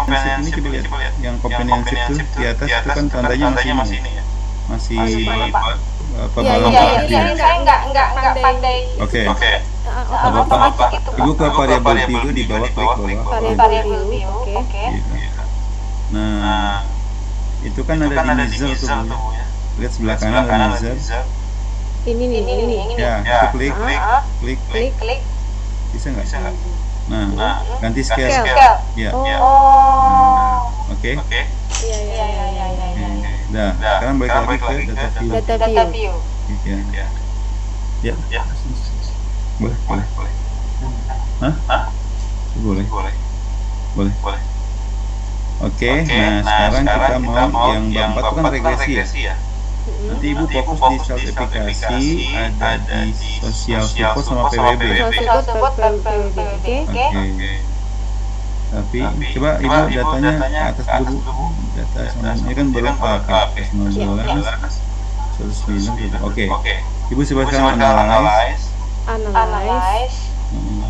companionship ini coba lihat. Yang companionship tuh di atas itu kan tandanya masih ini ya. Masih apa balon Iya, saya nggak pandai. Oke. Otomatis gitu. Ibu ke variabel view di bawah, klik bawah. Variabel view, oke. Gitu. Nah, itu kan ada di Mixer tuh Bu ya. Lihat sebelah kanan ada Mixer. Ini. Ya, itu klik. Bisa nggak? Nah, ganti scale. Ya. Oke. Iya. Nah, sekarang balik lagi ke data view. Ya. Boleh. Hah? Boleh. Oke, nah sekarang kita mau yang bab 4 itu kan regresi ya. Nanti Ibu fokus di self efficacy, ada di social support sama PWB. Oke. Tapi coba Ibu datanya ke atas dulu. Data ini kan belum ke 19, 109. Oke. Ibu coba sekarang analyze.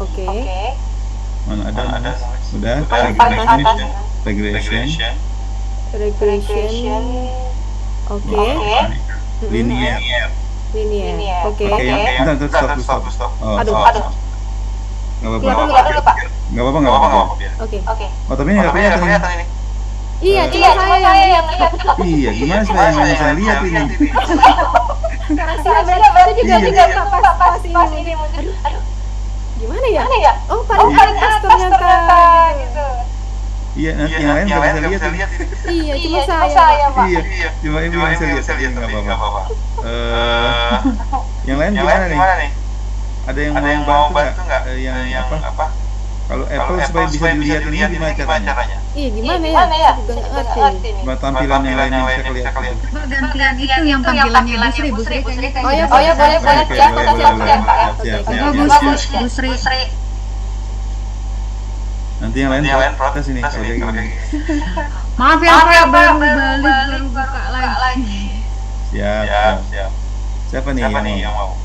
Oke. Mana ada? Udah. Regression. Oke. Linear. Oke. Stop. Aduh. Nggak apa-apa. Oke. Oh, tapi ini nggak kelihatan ini. Iya, cuma saya yang lihat. Iya, gimana supaya nggak bisa lihat ini? Hasilnya berarti juga pas ini. Aduh. Gimana ya? Oh, paling atas ternyata gitu. Iya, nanti yang lain nggak bisa lihat. Iya, cuma saya, Pak. Iya, cuma Ibu yang bisa lihat. Tapi nggak apa-apa. Yang lain gimana nih? Ada yang mau bantu nggak? Yang apa? Kalau Apple supaya bisa dilihat ini gimana caranya? Iya, gimana ya? Saya juga nggak ngerti. Tampilan yang lain bisa kelihatan. Gantian itu yang panggilannya Bu Sri kayaknya. Oh ya, boleh. Siap. Bu Sri. Nanti yang lain protes ini kalau kayak gini. Maaf ya Pak, baru buka lagi. Siap. Siapa nih yang mau?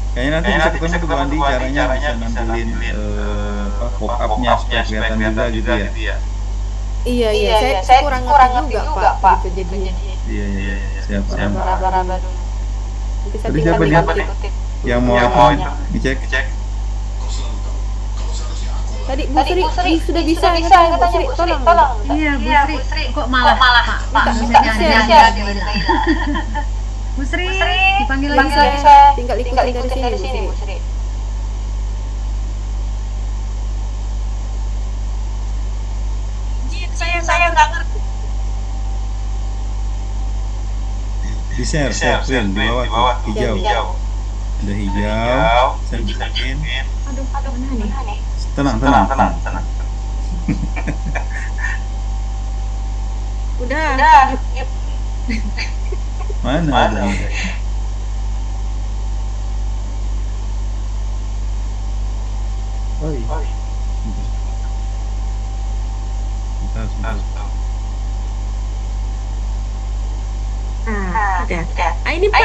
Kayaknya nanti bisa ketemu tuh Bu Andi, caranya bisa nampilin pop-up-nya supaya kelihatan juga gitu ya. Iya, saya kurang ngerti juga Pak. Gitu jadi. Iya. Siap. Raba-raba dulu. Tadi siapa nih? Yang mau itu ngecek. Tadi Bu Sri sudah bisa katanya Bu Sri, tolong. Iya, Bu Sri. Kok malah Pak? Bisa. Bu Sri, dipanggil lagi. Tinggal ikutin dari sini Bu Sri. Saya nggak ngerti. Di share print di bawah tuh, hijau. Ada hijau. Saya bilangin. Aduh, mana nih? Tenang. Udah. Mana ada? Oh iya. Sebentar. Udah. Ini Pak.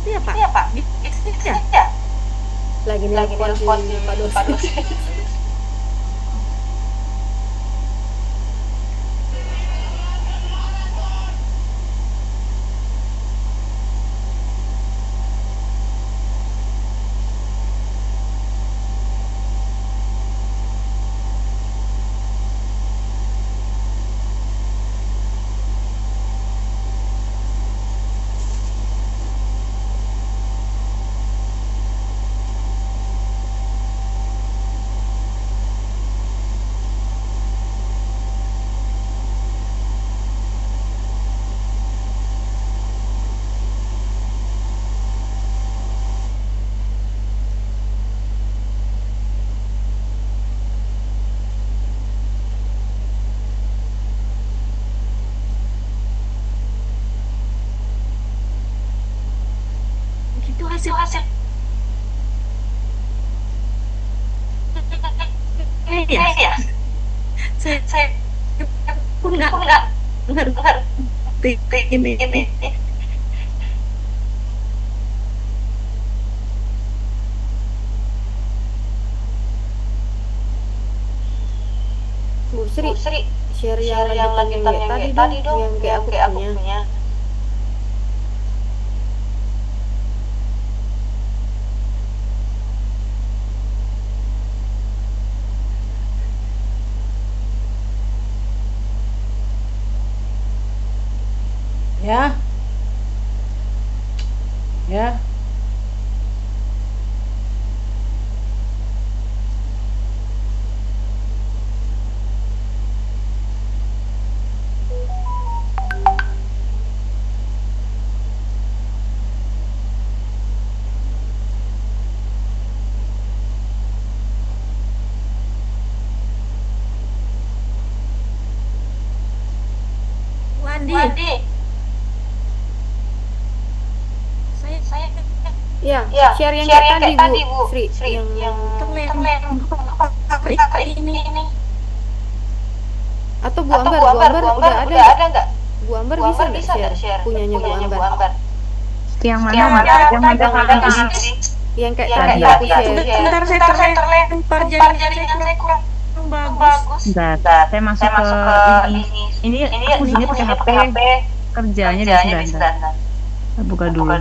Itu ya Pak? Ya? Lagi nelfon Pak dosen. Hasil. Iya. Saya ngerti ini. Bu Sri, share yang lanjutan yang tadi dong, yang kayak aku punya. Ya. Ya. Wandi. Ya, share yang kayak tadi Bu Sri, yang ini. atau Bu Ambar udah ada nggak? Bu Ambar bisa nggak share punyanya Bu Ambar? Yang mana? Yang ada Yang kayak tadi aku share. Bentar saya terlempar jaringan saya kurang bagus. Enggak, saya masuk ke ini aku di sini pakai HP. Kerjanya di Selatan. Saya buka dulu.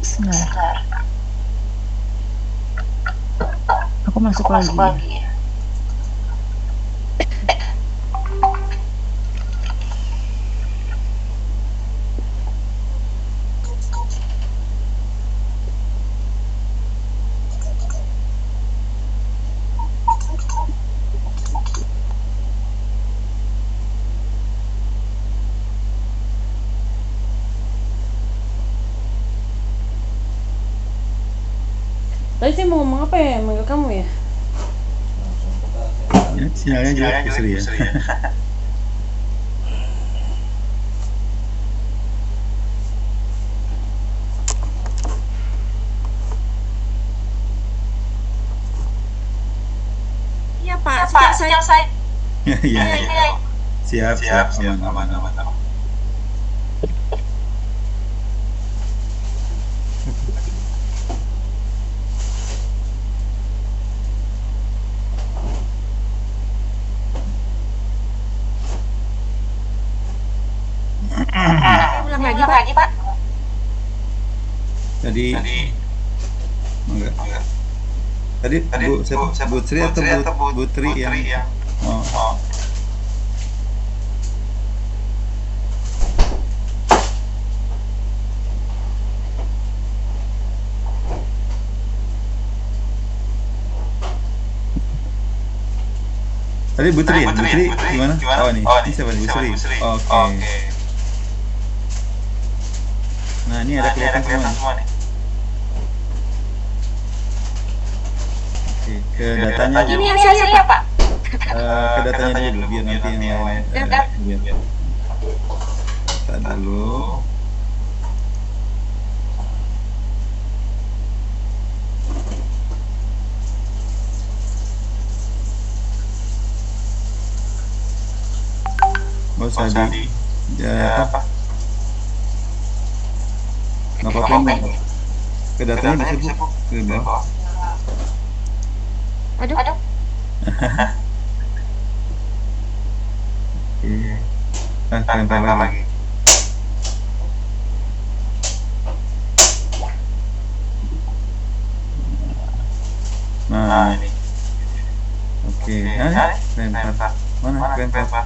Sebentar. Aku masuk lagi. Tadi saya mau ngomong apa ya? Manggil kamu ya? Ya, sinyalnya jelek Bu Sri ya. Iya Pak, sejak saya Iya. Siap, aman. ulang lagi Pak. Tadi enggak. Tadi Bu Sri atau Bu Tri yang oh. Tadi Bu Tri gimana? Oh ini siapa nih Bu Sri? Oke. Nah ini ada kelihatan semua nih. Oke, ke datanya Ini yang saya Pak. ke datanya dulu biar nanti yang lain biar. Data dulu. Nggak usah di apa? Nggak apa-apa. Ke datanya bisa Bu, ke bawah. Aduh. Oke. Tempel lagi. Nah, ini. Oke, lempar. Mana lempar?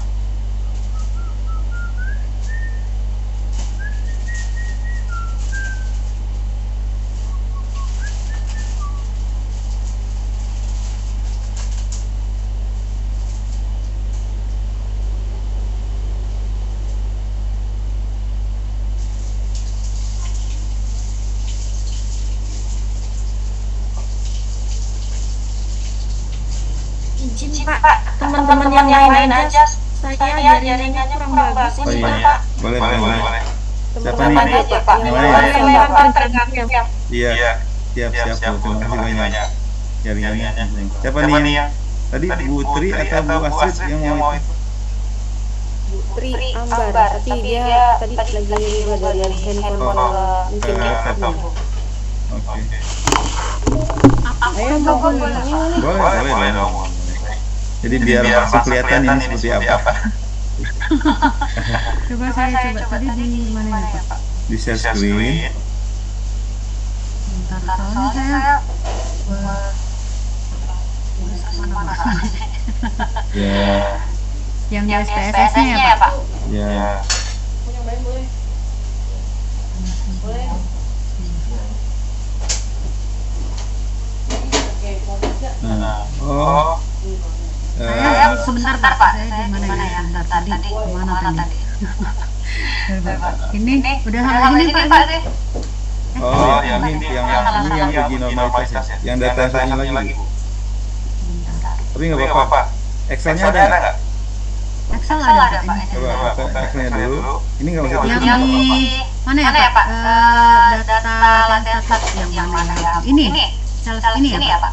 Izin Pak, teman-teman yang lain aja. Saya jaringannya kurang bagus ini Pak. Boleh. Siapa Teman-teman nih? aja Pak. Yang lain. Yang lain. Iya. Siap, Bu. Terima kasih banyak. Jaringannya. Siapa nih yang tadi Bu Tri atau Bu Astrid yang mau itu? Bu Tri Ambar, tapi dia tadi lagi ubah dari handphone ke mungkin laptopnya. Oke. Ayo boleh. Boleh dong. Jadi biar langsung kelihatan ini seperti apa. Coba saya coba tadi di mana ya Pak? Di share screen. Bentar, soalnya saya Ya. yang di SPSS-nya ya Pak? Ya. Nyobain boleh. Boleh. Oke, mau baca? Nah. Saya sebentar Pak, saya di mana ya? Bentar, tadi kemana tadi? Ini udah sampai sini Pak sih. Ini yang uji normalitas ya. Yang data satunya lagi, Bu. Tapi nggak apa-apa. Excelnya ada nggak? Excel ada Pak. Coba buka Excelnya dulu. Ini nggak usah Yang tutup. di mana ya Pak? Data latihan status yang mana ya? Ini, sales ini ya Pak?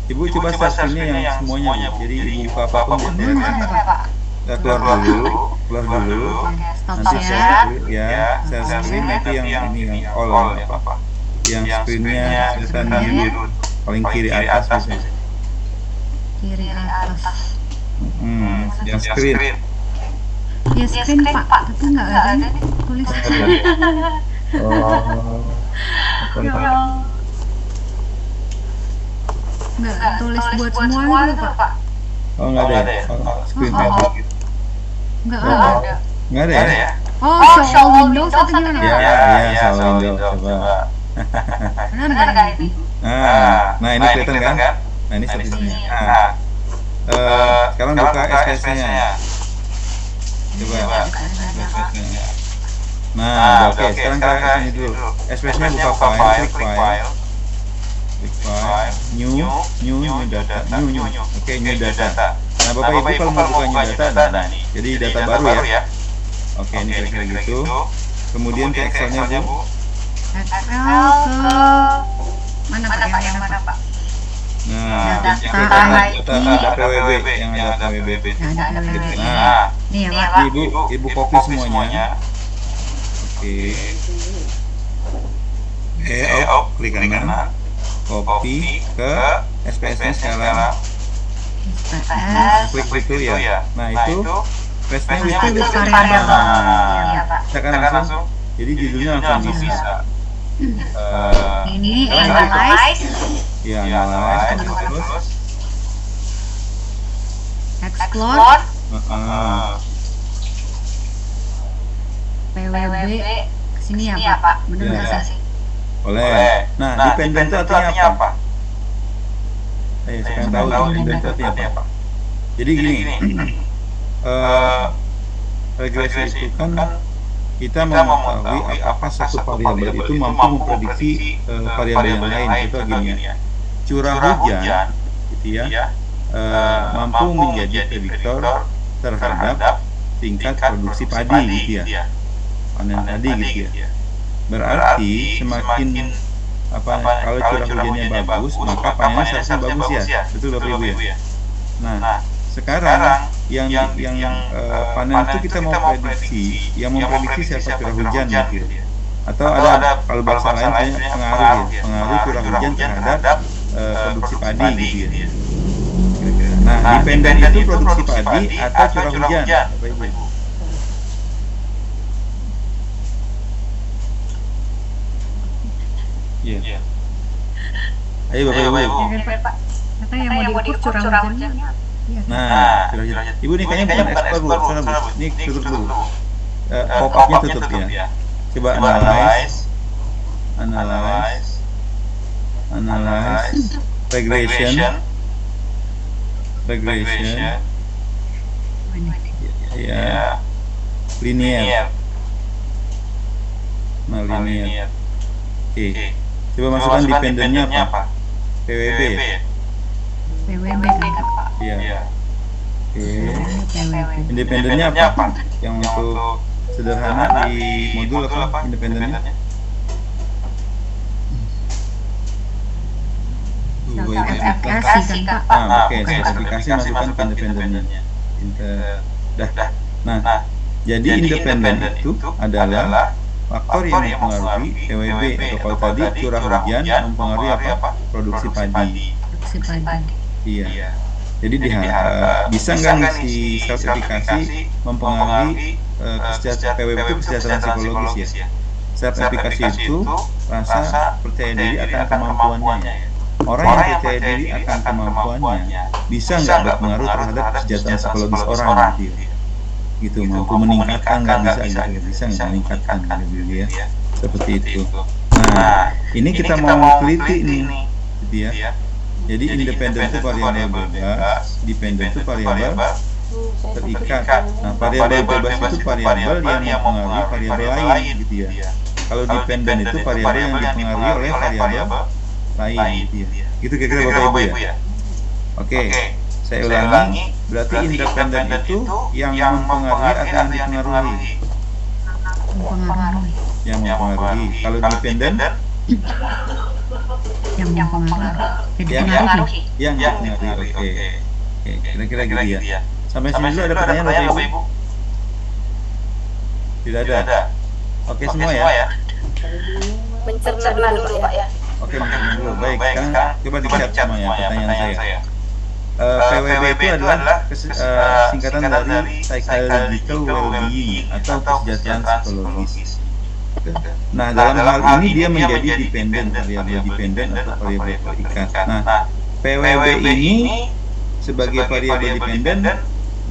Ibu coba share screen-nya yang semuanya, Bu. Jadi Ibu buka apapun ya. Ya, keluar dulu. Stop Nanti ya. share screen, ya. Share screen nanti yang ini yang all ya, Pak. Yang screen-nya kelihatan biru paling kiri atas biasanya. Kiri atas. Yang screen. Ya screen Pak, tapi nggak ada nih tulisannya. Nggak tulis buat semua itu Pak. Oh, nggak ada ya? Screen Nggak ada. Nggak ada ya? Oh, show Windows atau gimana? Ya, soal Windows coba. Benar nggak ini? Nah ini kelihatan kan? Nah ini statistiknya. Sekarang buka SPS-nya. Coba. SPS-nya. Nah, oke. Sekarang ke sini dulu. SPS-nya buka file, klik file, new data, new. Oke, new data. Nah, Bapak Ibu kalau mau buka new data, jadi data baru ya. Oke, ini kira-kira gitu. Kemudian ke Excel-nya, Bu. Excel ke mana Pak? Yang mana Pak? Nah, data ada PWB, yang ada PWB. Nah, Nih ya Pak. Ibu copy semuanya. Oke. Klik kanan. Copy ke SPS-nya sekarang. Klik itu ya. Nah, itu paste-nya itu variabel. Tekan langsung. Jadi judulnya langsung bisa. Ini analyze. Ya, analyze terus. Explore. PWB kesini ya Pak. Benar nggak sih? Boleh. Nah, dependent itu artinya apa? Saya tahu dependent itu artinya apa. Jadi gini, regresi itu kan kita mengetahui apakah satu variabel itu mampu memprediksi variabel yang lain. Itu gini ya, curah hujan, gitu ya, mampu menjadi prediktor terhadap tingkat produksi padi, gitu ya, panen padi, gitu ya. Berarti semakin kalau curah hujannya bagus, maka panennya seharusnya bagus ya, betul Bapak Ibu ya. Nah, sekarang yang panen itu kita mau prediksi, yang memprediksi siapa curah hujan gitu. Atau ada kalau bahasa lain pengaruh curah hujan terhadap produksi padi gitu ya. Nah, dependen itu produksi padi atau curah hujan, Bapak Ibu. Iya. Ayo Bapak Ibu. Kata yang mau diukur curah hujannya. Nah, Ibu nih kayaknya bukan ekspor Bu, sana Bu. Ini tutup dulu. Pop-up-nya tutup ya. Coba analyze, regression, ya, linear. Nah, linear. Oke. Coba masukkan dependennya apa? PWB ya? PWB kan Pak. Iya. Oke. Independennya apa? Yang untuk sederhana di modul apa independennya? efikasi kan Pak? Oke, sertifikasi masukkan ke independennya. Nah, jadi independen itu adalah faktor yang mempengaruhi PWB atau kalau tadi curah hujan mempengaruhi apa? Produksi padi. Iya. Jadi bisa nggak nih si self efficacy mempengaruhi PWB itu kesejahteraan psikologis ya? Self efficacy itu rasa percaya diri akan kemampuannya. Orang yang percaya diri akan kemampuannya bisa nggak berpengaruh terhadap kesejahteraan psikologis orang gitu, mampu meningkatkan nggak bisa nggak meningkatkan gitu ya, seperti itu. Nah, ini kita mau teliti nih gitu ya. Jadi independen itu variabel bebas, dependen itu variabel terikat. Nah, variabel bebas itu variabel yang mempengaruhi variabel lain gitu ya. Kalau dependen itu variabel yang dipengaruhi oleh variabel lain gitu ya. Gitu kira-kira Bapak Ibu ya. Oke, saya ulangi. Berarti independen itu yang mempengaruhi atau yang dipengaruhi? Yang mempengaruhi. Kalau dependen? Yang mempengaruhi. Yang dipengaruhi. Oke, kira-kira gitu ya. Sampai sini dulu ada pertanyaan Bapak Ibu? Tidak ada. Oke semua ya. Mencerna dulu Pak ya. Oke, mencerna dulu. Baik, sekarang coba dicatat semua ya pertanyaan saya. PWB itu adalah singkatan dari psychological well-being atau kesejahteraan psikologis. Nah, dalam hal ini dia menjadi variabel dependen atau variabel terikat. Nah, PWB ini sebagai variabel dependen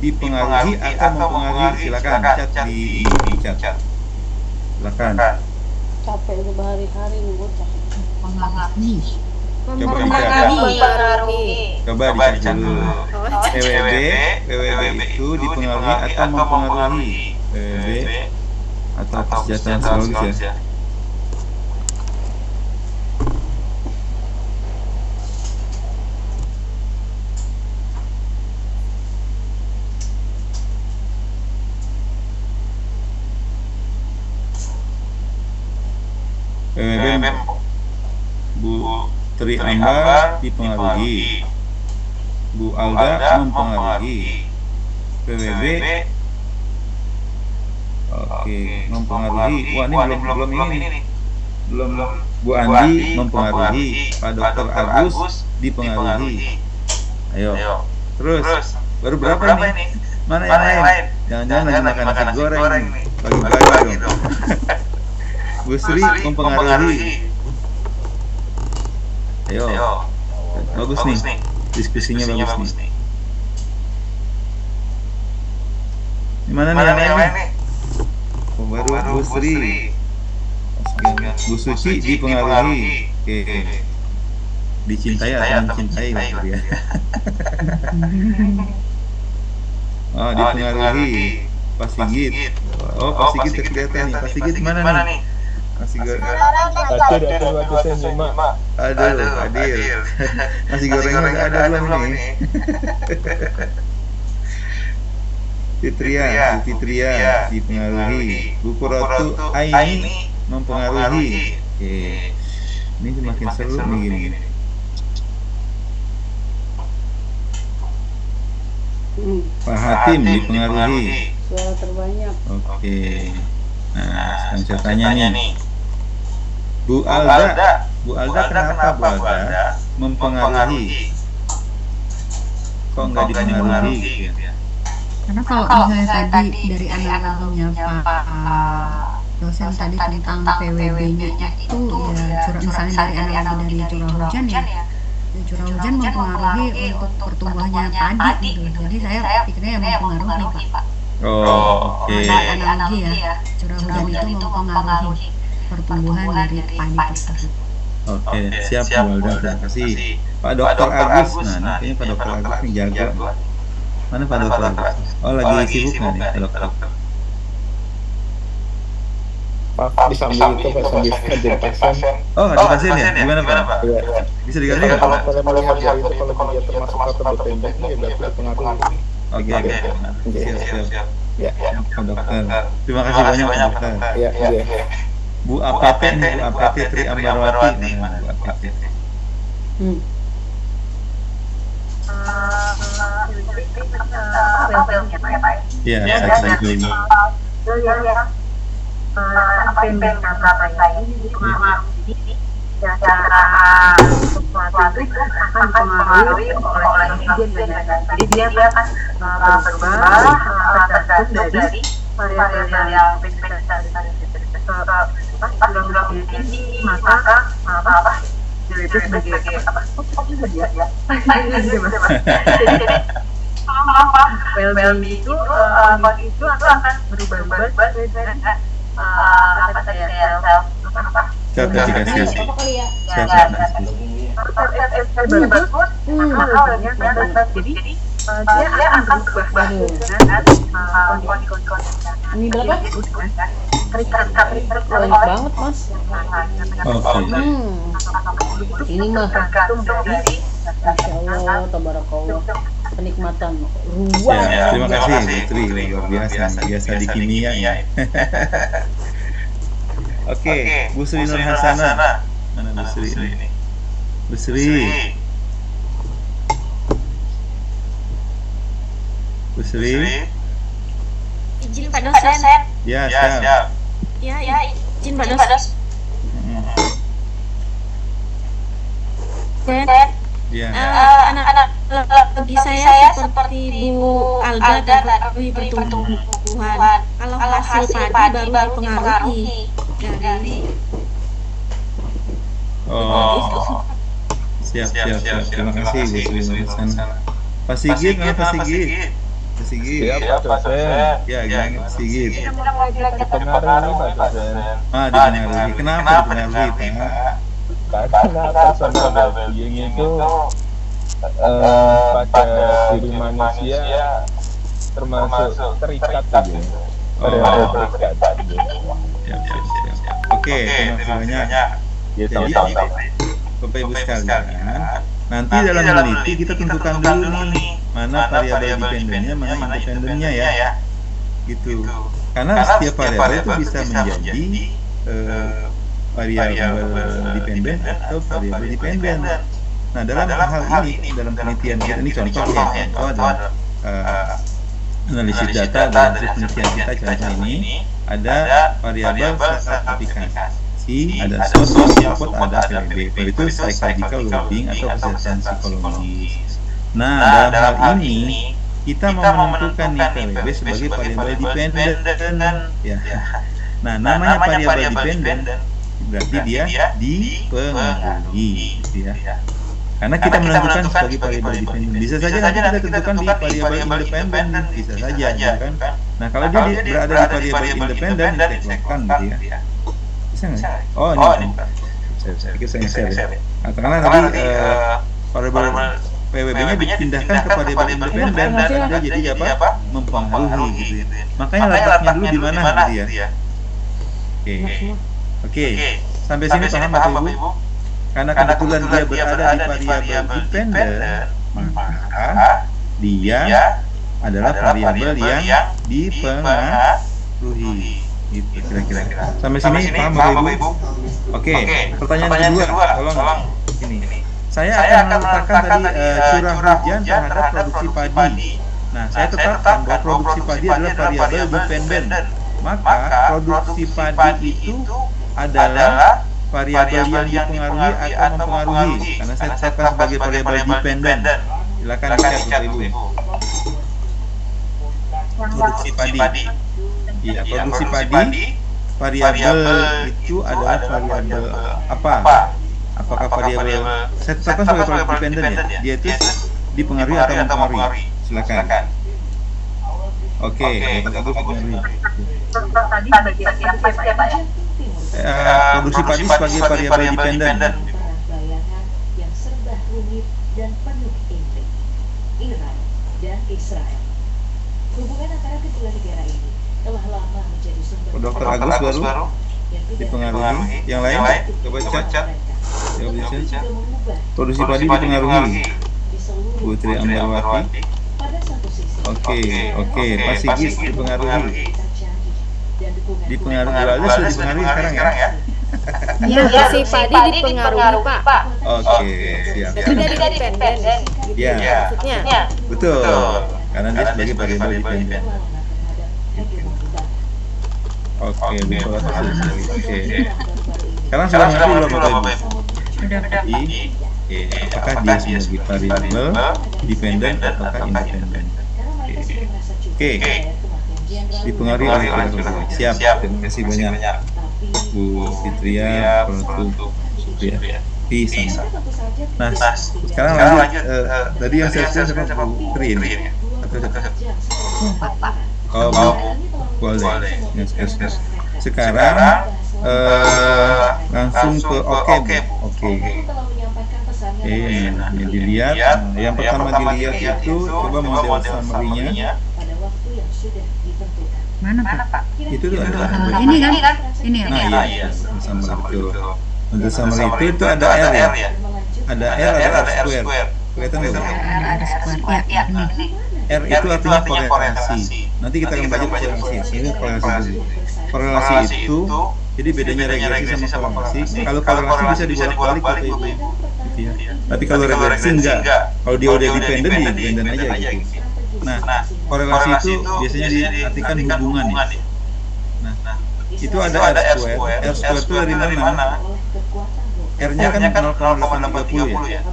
dipengaruhi atau mempengaruhi, silakan cat di chat. Silakan. Capek itu berhari-hari nih bocah. Mempengaruhi. Coba dicat dulu. PWB itu dipengaruhi atau mempengaruhi? PWB atau kesejahteraan psikologis ya. PWB Bu Tri Ambar dipengaruhi, Bu Alda mempengaruhi, PWB oke mempengaruhi. Wah ini belum ini Bu Andi mempengaruhi, Pak Dokter Agus dipengaruhi. Ayo terus baru berapa nih? Mana yang lain? Jangan-jangan lagi makan nasi goreng nih, bagi-bagi dong. Bu Sri mempengaruhi. Ayo, bagus nih, diskusinya bagus nih. Gimana nih yang lain nih? Oh, baru Bu Sri, Bu Suci dipengaruhi. Oke, dicintai atau mencintai gitu ya. Oh, dipengaruhi. Pak Sigit. Oh, Pak Sigit kelihatan nih. Pak Sigit mana nih? Nasi goreng. Satu sen 5. Aduh, Adil. Nasi gorengnya udah ada belum nih? Fitria dipengaruhi. Bu Purotu Aini mempengaruhi. Oke. Ini semakin seru nih gini. Pak Hatim dipengaruhi. Suara terbanyak. Oke. Nah, sekarang saya tanya nih. Bu Alda kenapa Bu Alda mempengaruhi? Kok nggak dipengaruhi gitu ya? Karena kalau misalnya tadi dari analoginya Pak dosen tadi tentang PWB-nya itu ya misalnya dari analogi dari curah hujan ya curah hujan mempengaruhi untuk pertumbuhannya padi gitu. Jadi saya pikirnya yang mempengaruhi Pak. Oh, oke. Analogi ya curah hujan itu mempengaruhi pertumbuhan dari padi tersebut. Oke, siap Bu Alda, terima kasih. Pak Dokter Agus, nah kayaknya Pak Dokter Agus nih jago. Mana Pak Dokter Agus? Oh lagi sibuk nih Pak Dokter. Pak, disambil itu Pak, sambil hadir pasien. Oh ada pasien ya? Gimana Pak? Iya. Bisa diganti nggak? Kalau melihat dari itu kalau dia termasuk faktor dependen ya berarti pengaruh. Oke. Siap. Ya. Pak Dokter. Terima kasih banyak Pak Dokter. Iya. Bu APT nih, Bu APT Tri Ambarwati. Mana Bu APT? PLB-nya Pak ya Pak. Ya, Ya, cycle dan dulu. yang PMB berapa ini dipengaruhi secara sesuatu itu akan dipengaruhi oleh netizen dan jadi dia akan berubah tergantung dari variabel yang sudah tinggi maka itu sebagai apa? PLB itu akan berubah-ubah sesuai dengan apa saya Self efficacy. Apa kali ya? Self efficacy. bagus, jadi dia akan berubah dengan kondisi-kondisi Ini berapa? terikat Banyak banget, Mas. Oke. Ini mah tergantung dari Masya Allah, tabarakallah. Penikmatan Ya, ruang. terima kasih Putri, luar biasa di kimia ya. Oke, Bu Sri Nur Hasana. Mana Bu Sri ini? Bu Sri. Bu Sri. Izin Pak dosen. Ya, siap. Ya, izin Pak dosen. Ya. Anak bagi saya seperti Bu Alda dari pertumbuhan. Kalau hasil padi baru dipengaruhi dari Oh. Siap. Terima kasih Bu Sri Nur Hasana. Pak Sigit, mana Pak Sigit? Pak Sigit. Siap Pak dosen. Ya, gimana Pak Sigit? Pengaruh Pak dosen. Dipengaruhi. Kenapa dipengaruhi, Pak? Karena personal well-being itu pada diri manusia termasuk terikat gitu. Terikat gitu. Siap. Oke, terima kasih banyak. Jadi, Bapak Ibu sekalian, nanti dalam meneliti kita tentukan dulu nih mana variabel dependennya, mana independennya ya. Gitu. Karena setiap variabel itu bisa menjadi variabel dependen atau variabel dependen. Nah, dalam hal ini, dalam penelitian kita ini contoh adalah analisis data dalam penelitian kita contoh ini ada variabel self efficacy, ada social support, ada PWB, yaitu psychological well-being atau kesehatan psikologis. Nah, dalam hal ini kita mau menentukan nih PWB sebagai variabel dependen ya. Nah, namanya variabel dependen berarti dia dipengaruhi gitu ya. Karena kita menentukan sebagai variabel dependen. Bisa saja nanti kita tentukan di variabel independen, bisa saja ya kan. Nah, kalau dia berada di variabel independen, kita keluarkan gitu ya. Bisa nggak? Oh, ini. Saya pikir saya share ya. Nah, karena tadi variabel PWB-nya dipindahkan ke variabel independen, dia jadi apa? Mempengaruhi gitu ya. Makanya letaknya dulu di mana gitu ya. Oke. Sampai sini paham Bapak Ibu? Karena kebetulan dia berada di variabel dependen, maka dia adalah variabel yang dipengaruhi. Gitu kira-kira. Sampai sini paham Bapak Ibu? Oke. Pertanyaan kedua, tolong ini. Saya akan meletakkan tadi curah hujan terhadap produksi padi. Nah, saya tetapkan bahwa produksi padi adalah variabel dependen. Maka produksi padi itu adalah variabel yang dipengaruhi atau mempengaruhi, karena saya tetapkan sebagai variabel dependen. Silakan cek Bapak Ibu. Produksi padi. Iya, produksi padi variabel itu adalah variabel apa? Apakah variabel saya tetapkan sebagai variabel dependen ya? Dia itu dipengaruhi atau mempengaruhi? Silakan. Oke, mempengaruhi. Produksi padi sebagai variabel dependen. Bayangan yang serba rumit dan penuh intrik. Iran dan Israel. Hubungan antara kedua negara ini telah lama menjadi sumber Dr. Agus baru dipengaruhi. Yang lain coba cek. Produksi padi dipengaruhi. Putri Ambarwati. Oke, Pak Sigit dipengaruhi. Dipengaruhi aja sudah dipengaruhi sekarang ya? Ya, si padi dipengaruhi Pak. Oke, siap. Jadi dari dependen gitu Ya. maksudnya. Betul. karena dia sebagai variabel dependen. Oke, buka selesai. Oke. Sekarang sudah ngerti belum Bapak Ibu? Sudah. Oke, apakah dia sebagai variabel dependen ataukah independen? Oke. Dipengaruhi oleh variabel. Siap. Terima kasih banyak Bu Fitria, Prof. Supriya. Bisa. Nah, sekarang lanjut. Tadi yang saya sudah Bu Trin atau Oh, boleh. Yes. Sekarang langsung ke oke. Nah, yang dilihat. Nah, yang pertama dilihat itu coba model summary-nya. Mana Pak? Itu tuh ada. Ini kan? Ini ya? Nah, iya. Summary itu. Untuk summary itu ada R ya. Ada R, ada R square. Kelihatan nggak? Ada square. Ya, ini. R itu artinya korelasi. Nanti kita akan belajar korelasi. Ini korelasi dulu. Korelasi itu, jadi bedanya regresi sama korelasi. Kalau korelasi bisa dibolak-balik Bapak Ibu, gitu ya. Tapi kalau regresi enggak. Kalau dia udah dependen, dia dependen aja gitu. Nah, korelasi itu biasanya diartikan hubungan ya. Nah, itu ada R square. R square itu dari mana? R-nya kan 0,830 ya.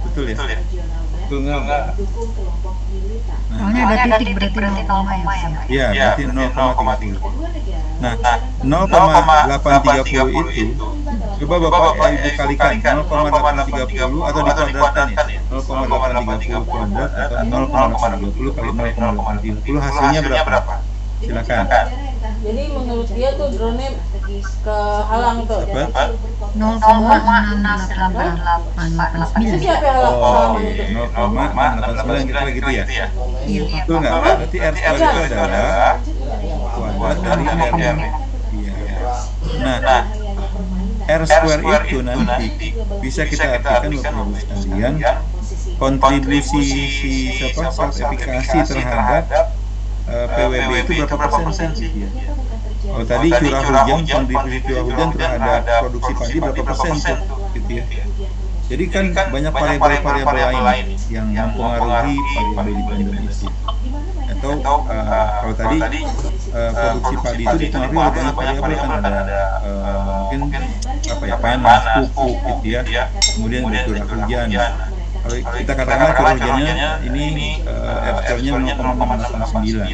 Betul ya? Betul nggak? Soalnya ada titik berarti 0, ya. Iya, berarti 0,30. Nah, 0,830 itu coba Bapak Ibu kalikan 0,830 atau dikuadratkan ya. 0,830 kuadrat atau 0,830 kali 0,830 hasilnya berapa? Silakan. Jadi menurut dia tuh drone ke halang tuh. 0,688. Siapa yang halang? Oh, 0,689 kira gitu ya. Iya Pak. Itu enggak? Berarti R square itu adalah kuadrat dari R. Iya. Nah, R square itu nanti bisa kita artikan Bapak Ibu sekalian kontribusi self efikasi terhadap PWB itu berapa persen sih? Gitu ya. Oh tadi curah hujan, kontribusi curah hujan terhadap produksi padi berapa persen tuh, gitu ya. Jadi kan banyak variabel lain yang mempengaruhi variabel dependen itu. Atau kalau tadi produksi padi itu dipengaruhi oleh banyak variabel kan ada mungkin panas, pupuk gitu ya. Kemudian ada curah hujan. Kalau kita katakan curah hujannya ini R-nya 0,89.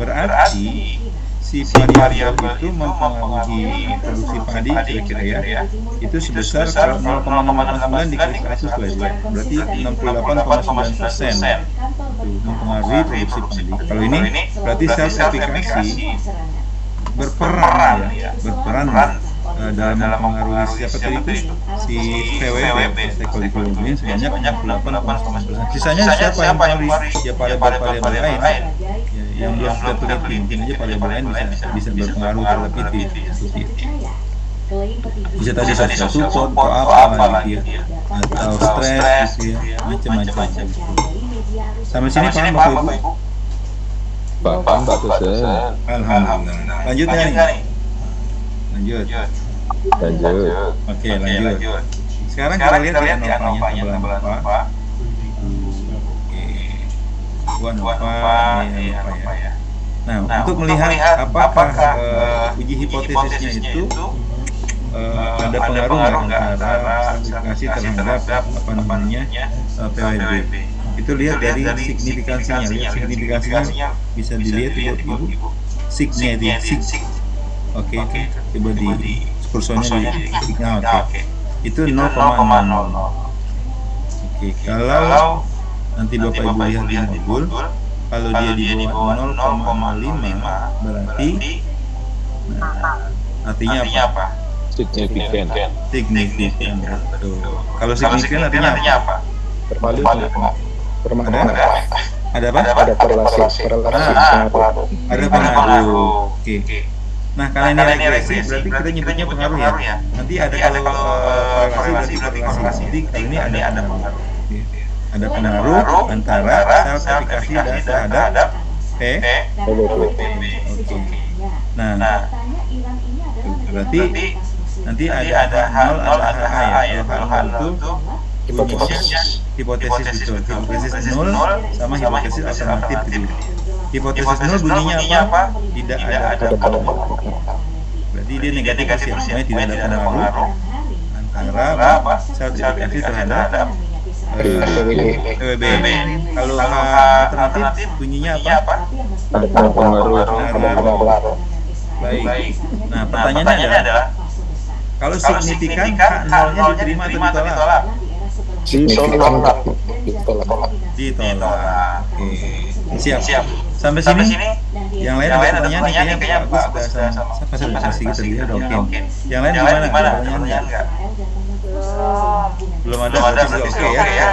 Berarti si variabel itu mempengaruhi produksi padi kira-kira ya. Itu sebesar kalau 0,89 dikali 100 saja. Berarti 68,9% mempengaruhi produksi padi. Kalau ini berarti self efikasi berperan dalam mempengaruhi siapa tadi itu si PWB stakeholder sebanyak 68,9%. Sisanya siapa yang mempengaruhi? Ya variabel lain yang belum kita teliti, mungkin aja variabel lain bisa berpengaruh terhadap itu. Bisa tadi social support atau apa gitu ya, atau stres gitu ya, macam-macam. Sampai sini paham Bapak Ibu? Paham Pak Dosen. Alhamdulillah. Lanjut nih. Lanjut. Oke, lanjut. Sekarang kita lihat ya novanya tabel Nova. Oke. Gua Nova ya. Nah, untuk melihat apakah uji hipotesisnya itu ada pengaruh antara aplikasi terhadap PWB. Itu lihat dari signifikansinya. Lihat signifikansinya bisa dilihat Ibu. Signya itu ya. Oke, coba di kursornya di signya. Oke. Itu 0,00. Oke, kalau nanti Bapak Ibu lihat di modul, kalau dia di bawah 0,5 berarti artinya apa? Signifikan. Signifikan. Betul. Kalau signifikan artinya apa? Bervalid. Ada apa? Ada korelasi. Ada pengaruh. Oke. Nah, karena ini regresi berarti kita nyebutnya pengaruh ya. Nanti ada kalau korelasi berarti korelasi. Jadi kali ini ada pengaruh. Ada pengaruh antara self efikasi terhadap PWB. Oke. Nah, berarti nanti ada H0 ada HA ya. Kalau H0 itu Hipotesis betul. Hipotesis nol sama hipotesis alternatif gitu. Hipotesis nol bunyinya apa? Tidak ada pengaruh. Berarti dia negatif ya, sebenarnya tidak ada pengaruh antara sertifikasi terhadap PWB. Kalau alternatif bunyinya apa? Ada pengaruh. Baik. Nah, pertanyaannya adalah kalau signifikan K0-nya diterima atau ditolak? Ditolak. Oke. Siap. Sampai sini. Yang lain ada pertanyaan kayaknya Pak Agus sudah sama sertifikasi kita dia udah oke. Yang lain gimana? Pertanyaan enggak? Belum ada berarti oke ya.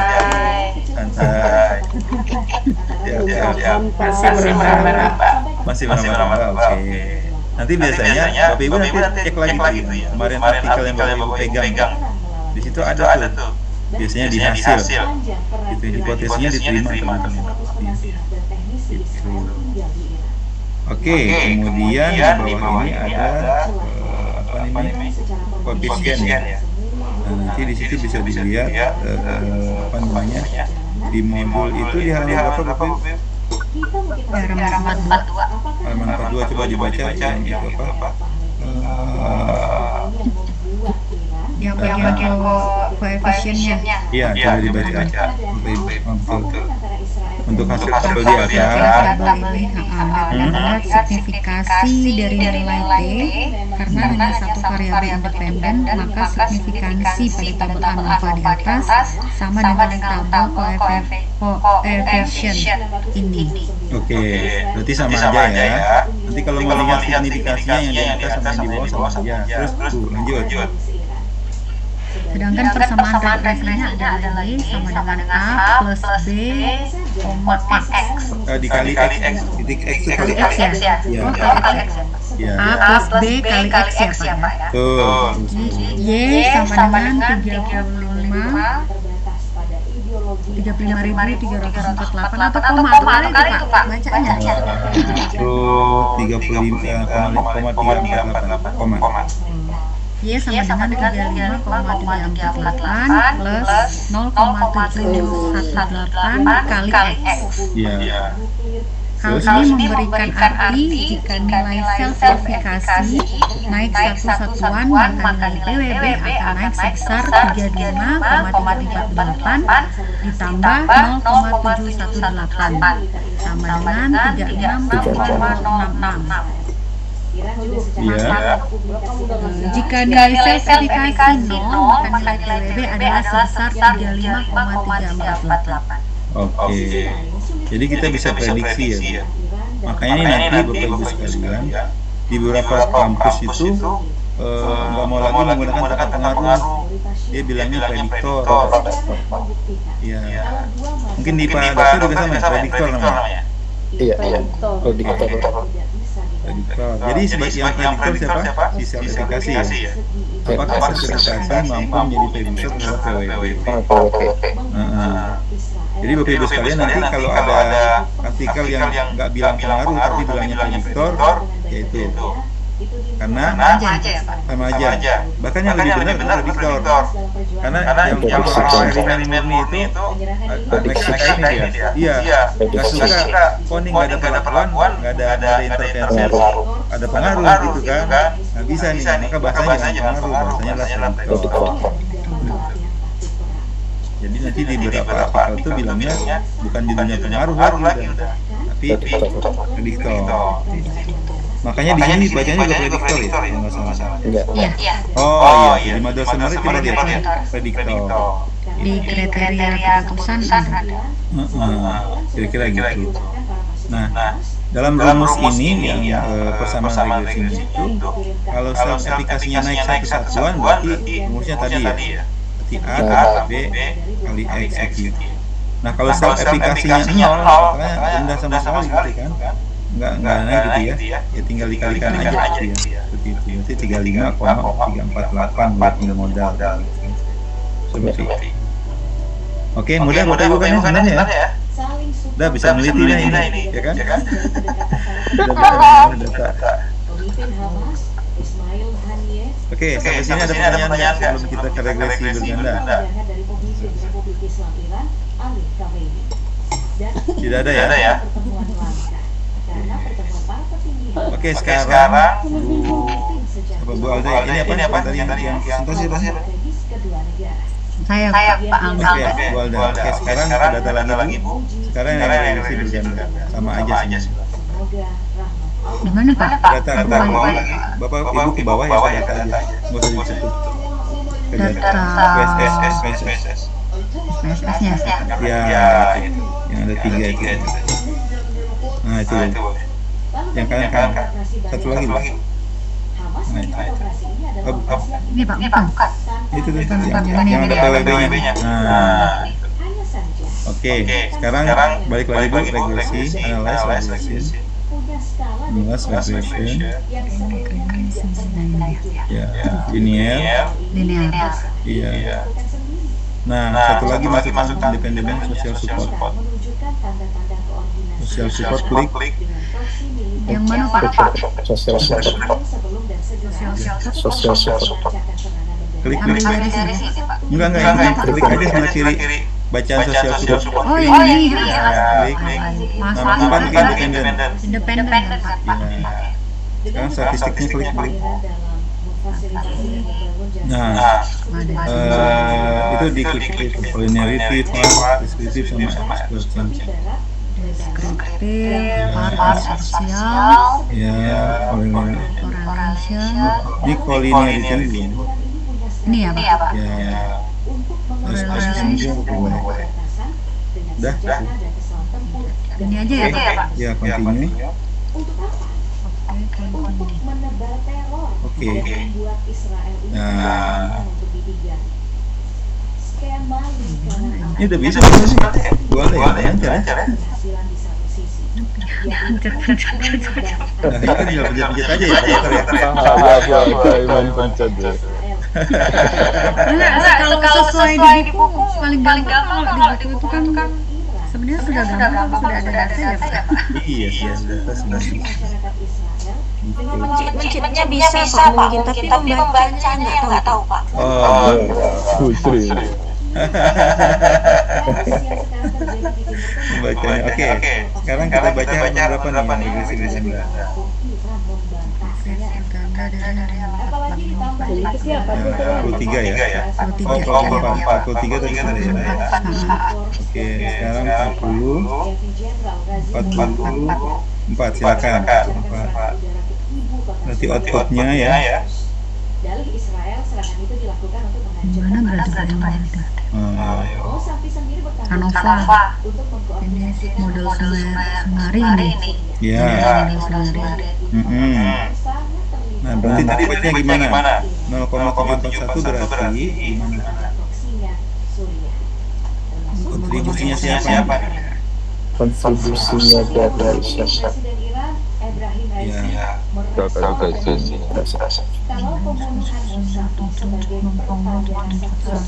Santai. Masih meraba-raba. Oke. Nanti biasanya Bapak Ibu nanti cek lagi tuh ya. Kemarin artikel yang Bapak Ibu pegang. Di situ ada tuh. Biasanya di hasil. Itu hipotesisnya diterima teman-teman. Oke, kemudian di bawah ini ada apa namanya? Koefisien ya. Nah, nanti di situ bisa dilihat apa namanya? Di modul itu di halaman berapa Bapak? Halaman 42. Halaman 42 coba dibaca yang itu apa? Yang bagian koefisiennya. Iya, coba dibaca. Untuk hasil tabel di atas. Tabel ini melihat signifikasi dari nilai T karena hanya satu variabel independen, maka signifikansi pada tabel ANOVA di atas sama dengan tabel koefisien ini. Oke, berarti sama aja ya. Nanti kalau mau lihat signifikasinya yang di atas sama yang di bawah sama aja. Terus lanjut. Sedangkan persamaan regresinya adalah Y sama dengan A plus B, X. Dikali X, titik X itu kali X ya? Ya. A plus B kali X ya Pak ya? Tuh. Y sama dengan 35.348 atau koma kali itu Pak bacanya. Itu 35,348 koma. Y sama dengan 35,348 plus 0,718 kali X. Iya. Hal ini memberikan arti jika nilai sel verifikasi naik satu satuan, maka nilai PWB akan naik sebesar 35,348 ditambah 0,718 sama dengan 36,66. Iya. Jika nilai sel verifikasi 0, maka nilai PWB adalah sebesar 35,348. Oke. Jadi kita bisa prediksi ya. Makanya ini nanti Bapak Ibu sekalian di beberapa kampus itu nggak mau lagi menggunakan kata pengaruh. Dia bilangnya prediktor. Iya. Mungkin di Pak Dokter juga sama ya, prediktor namanya. Iya. Prediktor. Jadi sebagai yang prediktor siapa? Si sertifikasi ya. Apakah sertifikasi mampu menjadi prediktor terhadap PWB? Jadi Bapak Ibu sekalian nanti kalau ada artikel yang nggak bilang pengaruh tapi bilangnya prediktor, yaitu karena sama aja. Bahkan yang lebih benar prediktor. Karena yang eksperimen murni itu ini dia. Iya. Nggak suka coding nggak ada perlakuan, nggak ada intervensi, ada pengaruh gitu kan. Nggak bisa nih. Maka bahasanya pengaruh, bahasanya adalah prediktor. Jadi nanti di beberapa artikel itu bilangnya bukan judulnya pengaruh lagi udah, tapi prediktor. Makanya di sini bacanya juga prediktor ya, kalau nggak salah. Iya. Oh iya, di model summary coba lihat prediktor. Di kriteria keputusan ada. Kira-kira gitu. Nah, dalam rumus ini yang persamaan regresi itu, kalau sel aplikasinya naik satu satuan berarti rumusnya tadi ya. A, B, kali X gitu. Nah kalau sel aplikasinya 0, makanya rendah sama sekali gitu kan. Nggak naik gitu ya. Ya tinggal dikalikan aja gitu ya. Seperti itu. Berarti 35,348 buat modal. Seperti itu. Oke, mudah Bapak Ibu kan ya sebenarnya ya. Udah bisa meneliti ini, ya kan? Udah bisa data. Oke, sampai sini ada pertanyaan nggak sebelum kita ke regresi berganda? Islam Iran Ali Khamenei. Dan Tidak ada ya? pertemuan langka karena pertemuan para petinggi Oke, sekarang Bu Bu Alda, ini apa tadi yang presentasi apa? strategis kedua negara. Saya Pak Alda. Oke, Bu Alda. Oke, sekarang ada lagi Bu. Sekarang yang revisi berganda, sama aja sih. Semoga rahmat Gimana Pak? Data Bapak Ibu ke bawah ya, data aja. Nggak usah di situ. Ke Data PSS. PSS-nya. Ya, yang ada 3 itu. Nah, itu. Yang kanan. Satu lagi, Bu. Hamas Nah, menilai operasi ini adalah operasi yang Ini Pak, bukan. Itu tuh Bukan, yang ada PWB-nya. Nah, hanya saja oke. Sekarang balik lagi Bu, regulasi, analyze regulation, punya skala dan analyze regulation, yang sebelumnya tidak pernah terjadi. ya, linear, Linear. iya. Bukan sendiri. Nah, satu lagi masukkan independent social support. Menunjukkan tanda-tanda koordinasi Social support klik. dengan proksi militer Yang mana Pak? Sosial support. sebelum dan segera Sosial support. melancarkan serangan mendadak. Klik. Ambil dari sini. Enggak, klik aja sebelah kiri. Bacaan social support. Oh ini. Ya, klik. Masuk. Nama tempat independen. Independen kan Pak? Ya. Sekarang statistiknya klik. Iran dalam memfasilitasi dan membangun jaringan Nah, Ada. itu diklik itu linearity, part, descriptive sama explosion. barat Deskriptif, part sosial, Ya, correlation. ini collinearity belum. Ini ya Pak? Ya, untuk exposition dia boleh. perbatasan dengan Dah. senjata dan pesawat tempur. Ini aja ya Pak? Ya, continue. Untuk apa? Untuk menebar teror Oke. dan membuat Israel ini Nah. gampang untuk dididik. Skema lingkaran Ini udah bisa belum sih? Boleh ya, lancar ya. keberhasilan di satu sisi. Nah, ini kan tinggal pencet-pencet aja ya, komputer ya. Main pencet ya. Enggak, kalau sesuai di buku paling gampang kalau di buku itu kan sebenarnya sudah gampang kalau sudah ada data ya Pak? Iya, iya, data sebenarnya. Masyarakat Israel Mencetnya bisa Pak mungkin, tapi membacanya yang nggak tahu Pak. Oh, Putri. yang sekarang terjadi di Timur Tengah. bacanya. Oke, sekarang kita baca berapa nih yang regresi berganda. Iran membantahnya. Ganda dari Apalagi ditambah Jadi itu siapa tuh? 43 ya. Oh, 43 tadi sudah ya. Oke, sekarang 40, 44, silakan. 44. Berarti outputnya ya. Dalih Israel serangan itu dilakukan untuk menghancurkan Mana berarti Pak yang ada? Mosafi sendiri bertanggung Canova. jawab untuk Ini mengkoordinasikan model Semari ini. Ya. Model Semari. sangat terlibat Nah, berarti tadi bacanya gimana? 0,741 berarti gimana? proksinya Suriah. Termasuk Kontribusinya siapa? Kontribusinya dari siapa? Presiden Iran Ebrahim Raisi Ya. kalau pembunuhan Mosafi sebagai perpanjangan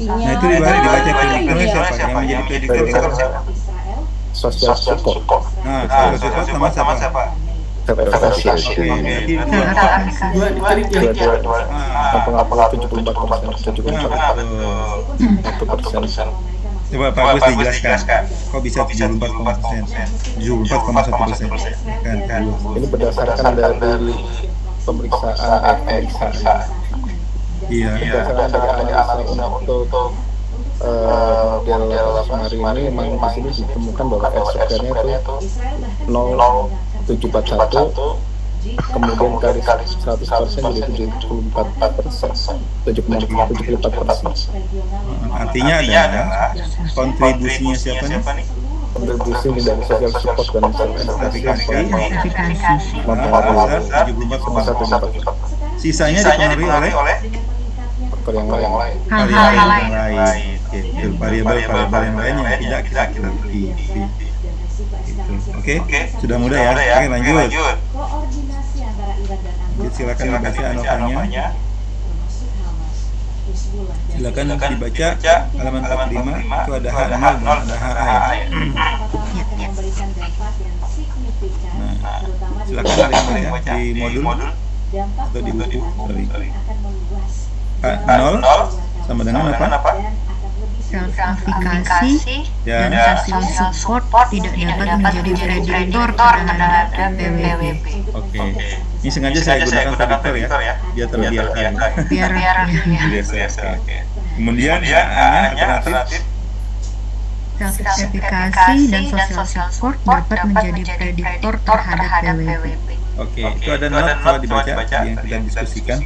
Nah, itu dibaca klinikalnya siapa? Yang menjadi prediktor siapa? Israel Sosial support. Nah, social support sama siapa? Representasi. Oke, berarti Dua-dua. Apa 74%, 74%. coba Pak Agus dijelaskan. Kok bisa 74,1%? 74,1%. Kan? Ini berdasarkan dari pemeriksaan. Iya. Berdasarkan dari analisa untuk model Semari ini memang di sini ditemukan bahwa R-square-nya itu 0,741, kemudian kali 100% jadi 74%, 74%. Artinya adalah kontribusinya siapa nih? Kontribusi dari sosial support dan Sertifikasi Verifikasi. sebesar 74,1%. Sisanya dipengaruhi oleh faktor yang lain. variabel yang lain. Oke, variabel yang lain yang tidak kita teliti. Oke, sudah mudah ya. Oke, lanjut. koordinasi antara Iran dan Oke, anggota silakan dibaca ANOVA-nya. termasuk Hamas, Hizbullah dan Silakan dibaca halaman 45. Itu ada H0 dan ada HA ya. pertama akan memberikan dampak yang signifikan, Nah, terutama di silakan ada yang baca di modul dampak atau di buku. pembunuhan Sorry. akan meluas H0 sama dengan apa? dan akan lebih Self aplikasi Ya. dan social support tidak dapat menjadi prediktor terhadap PWB. Oke. Ini sengaja saya gunakan prediktor ya, biar terbiasa. Biar Biasa. Oke. Kemudian A-nya alternatif. self-efficacy dan social support dapat menjadi prediktor terhadap PWB. Oke, itu ada not kalau dibaca yang kita diskusikan.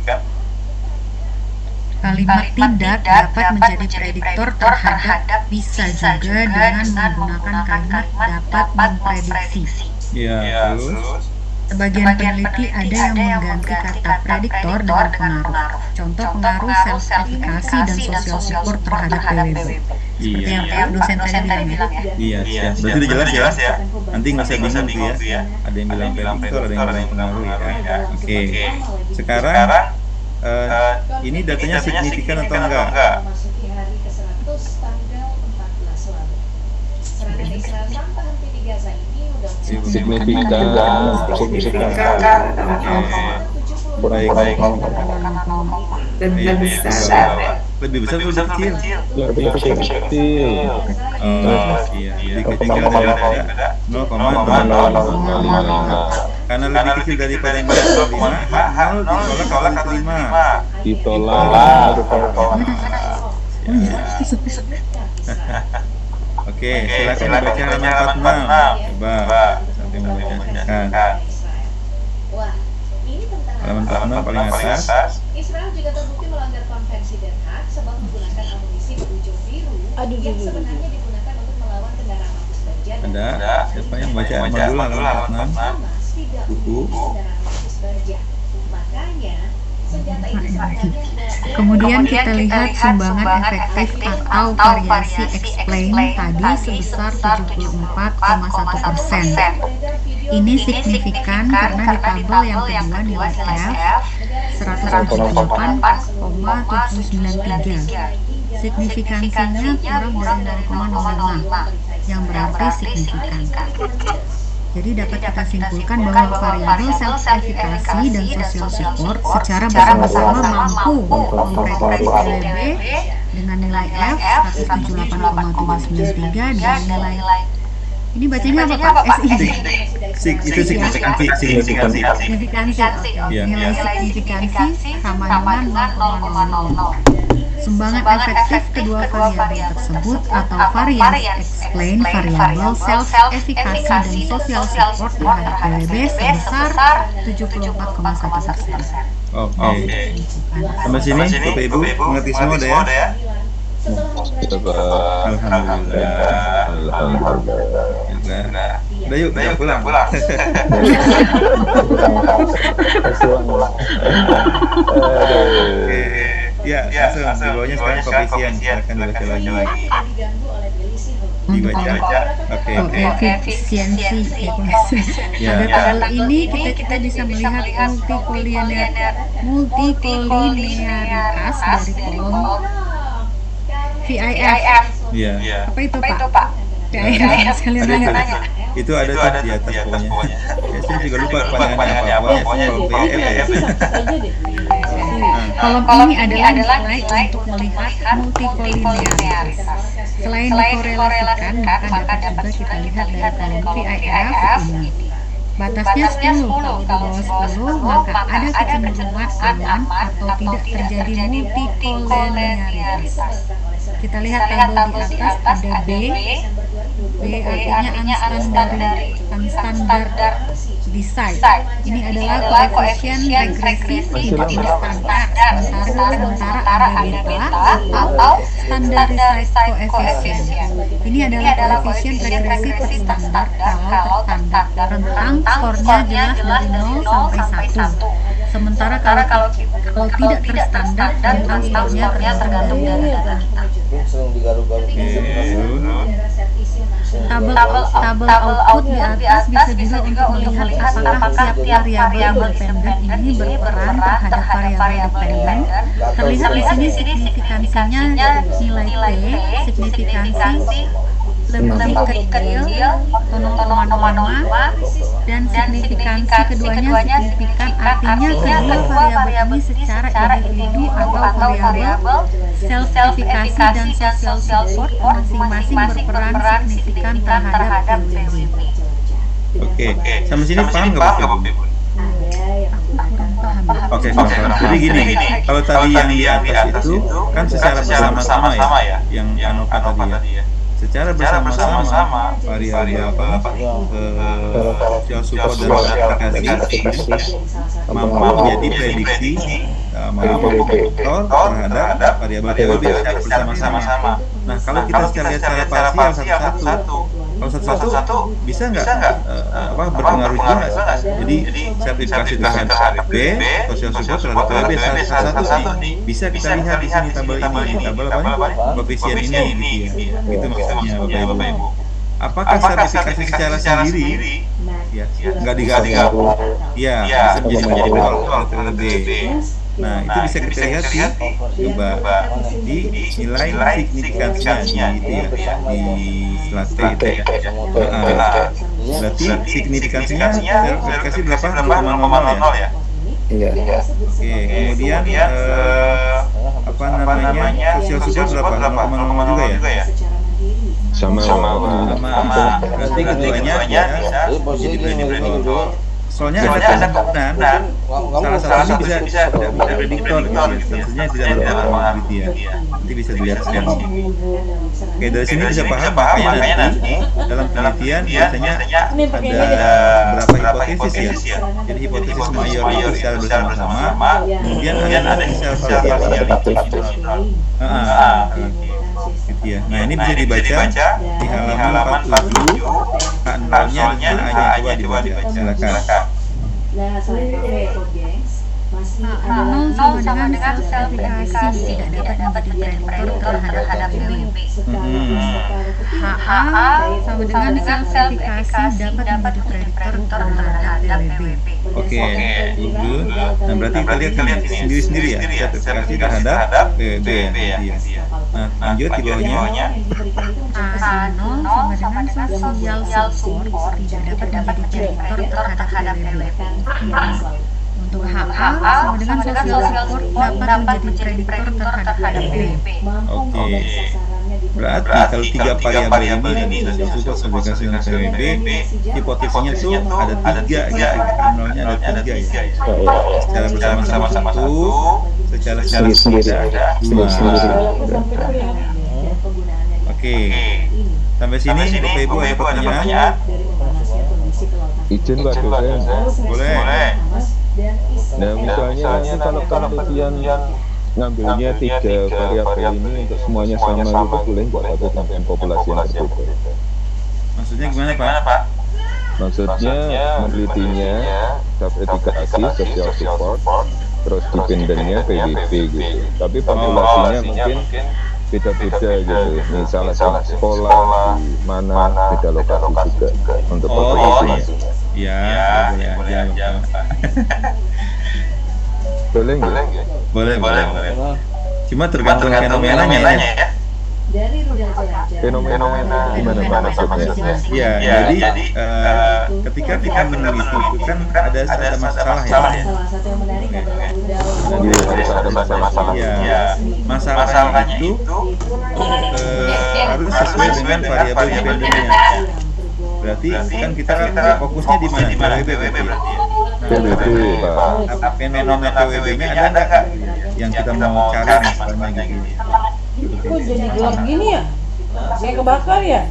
Kalimat tidak dapat menjadi prediktor terhadap bisa juga dengan menggunakan kalimat dapat memprediksi. Ya, terus. Sebagian peneliti ada yang mengganti kata prediktor dengan pengaruh. Contoh pengaruh self-efficacy dan social support terhadap PWB. Seperti yang Pak dosen tadi bilang ya. Iya, siap. Berarti udah jelas ya. Nanti nggak usah bingung tuh ya. Ada yang bilang prediktor, ada yang bilang pengaruh ya. Oke. Sekarang ini datanya signifikan atau enggak? Memasuki hari ke-100 tanggal 14 lalu. Serangan Israel tanpa henti di Gaza ini udah Signifikan. Baik. Lebih Iya, besar. Lebih besar atau lebih kecil? Lebih kecil. Oh, iya. Lebih kecil daripada 0,005. Karena lebih kecil daripada 0,5, 0 ditolak atau diterima? Ditolak. Oke, silakan membaca halaman 46. Coba sampai membacakan. Wah, ini tentang Halaman 46 paling atas. Israel juga terbukti melanggar konvensi Den Haag sebab menggunakan amunisi berujung biru yang sebenarnya digunakan untuk melawan kendaraan Markus Bajar. Ada siapa yang baca modul halaman 46? Hamas tidak Buku. memiliki kendaraan Markus Bajar. Makanya senjata itu sebenarnya Kemudian kita lihat sumbangan efektif atau variasi explain tadi sebesar 74,1%. Ini signifikan karena di tabel yang kedua nilai F 178,793. Signifikansinya kurang dari 0,05 yang berarti signifikan. Jadi dapat kita simpulkan bahwa variabel self-efficacy dan social support secara bersama-sama mampu memprediksi PWB dengan nilai F 178,793 dan nilai ini bacanya apa Pak? Itu signifikansi. Signifikansi. Iya. Nilai signifikansi sama dengan 0,00. Sumbangan efektif kedua variabel tersebut atau variance explain variabel self-efficacy dan social support terhadap PWB sebesar 74,1%. Oke. Sampai sini Bapak Ibu mengerti semua udah ya? Alhamdulillah. Udah yuk, kita pulang. Oke. Ya, langsung di bawahnya sekarang koefisien. Silakan dibaca lagi. diganggu oleh Delisi Hoki. Dibaca. Oke. Efisiensi Ya. pada tabel ini kita bisa melihat multikolinearitas dari kolom VIF. Iya. Apa itu Pak? VIF sekalian nanya. Itu ada tuh di atas pokoknya. Ya, saya juga lupa panjangannya apa. Pokoknya PF. Kolom ini adalah nilai untuk melihat multikolinearitas. Selain dikorelasikan, maka dapat juga kita lihat dari kolom VIF ini. Batasnya 10, kalau di bawah 10 maka ada kecenderungan aman atau tidak terjadi multikolinearitas. Kita lihat tabel di atas ada B artinya unstandard decide. Ini adalah koefisien regresi tidak standar, sementara ada beta atau standardized coefficient. Ini adalah koefisien regresi terstandar kalau terstandar. Rentang skornya jelas dari 0 sampai 1. Sementara kalau tidak terstandar, rentang skornya tergantung dari data kita. Tabel output di atas bisa juga untuk melihat apakah setiap variabel independen ini berperan terhadap variabel dependen. Terlihat di sini signifikansinya nilai T, signifikansi lebih kecil, 0,05, dan signifikansi keduanya signifikan, artinya kedua variabel ini secara individu atau variabel self-efficacy dan social support masing-masing berperan signifikan terhadap PWB. Oke, sampai sini paham nggak Bapak Ibu? Oke, jadi gini, kalau tadi yang di atas itu kan secara bersama-sama ya, yang Anova tadi ya. Secara bersama-sama variabel social support dan aplikasi mampu menjadi prediksi mampu faktor terhadap variabel PWB secara bersama-sama. Nah, kalau kita secara lihat secara parsial satu-satu, kalau satu-satu bisa nggak berpengaruh juga nggak? Jadi sertifikasi terhadap B, social support terhadap PWB satu-satu bisa kita lihat di sini tabel ini, tabel koefisien ini gitu ya. Itu maksudnya Bapak Ibu. Apakah sertifikasi secara sendiri ya nggak digabung? Ya, bisa menjadi faktor B. Nah, itu bisa kita lihat coba di nilai signifikansinya gitu ya, di slate itu ya. Berarti signifikansinya verifikasi berapa? 0,00 ya? Iya. Oke, kemudian social support berapa? 0,00 juga ya? Sama. Berarti keduanya bisa jadi prediktor. Soalnya ada kemungkinan salah satunya bisa prediktor gitu ya, tentunya tidak berpengaruh gitu ya. Nanti bisa dilihat sendiri. Oke, dari sini bisa paham makanya nanti dalam penelitian biasanya ada beberapa hipotesis ya. Jadi hipotesis mayor itu secara bersama-sama, kemudian ada self gitu ya. Nah, ini bisa dibaca di halaman 47, H0-nya A-nya coba dibaca. Silakan. Nah, selanjutnya gengs, masih H0 sama dengan self-efficacy tidak dapat menjadi prediktor terhadap PWB. HA sama dengan self-efficacy dapat menjadi prediktor terhadap PWB. Oke, itu. Nah, berarti kita lihat sendiri-sendiri ya, sertifikasi terhadap PWB ya. Nah, lanjut di bawahnya. A0 sama dengan social support tidak dapat menjadi prediktor terhadap PWB. Untuk HA sama dengan social support dapat menjadi prediktor terhadap PWB. Oke. Berarti kalau tiga variabel ini tadi social support, sertifikasi dan PWB, hipotesisnya tuh ada tiga gitu. Nolnya ada tiga ya. Secara bersama-sama satu, secara sendiri ada dua. Oke. Sampai sini Bapak Ibu ada pertanyaan? Izin Pak dosen. Boleh. Nah, misalnya kalau penelitian ngambilnya tiga variabel ini untuk semuanya sama itu boleh nggak atau dengan populasi yang berbeda? Maksudnya gimana Pak? Maksudnya menelitinya self-efficacy, social support, terus dependennya PWB gitu. Tapi populasinya mungkin beda-beda gitu. Misalnya sekolah di mana beda lokasi juga untuk populasinya. Iya, boleh aja Pak. Boleh nggak? Boleh. Cuma tergantung fenomenanya ya. dari rudal jelajah. Fenomena gimana Pak maksudnya? Ya, jadi ketika kita meneliti itu kan ada masalah ya. Salah satu yang menarik adalah rudal. Jadi ada masalah. Ya, masalahnya itu harus sesuai dengan variabel dependennya. Berarti kan kita fokusnya di mana? PWB berarti ya. PWB Pak. Fenomena PWB-nya ada nggak yang kita mau cari misalnya gitu? Kok jadi gelap gini ya? Kayak kebakar ya?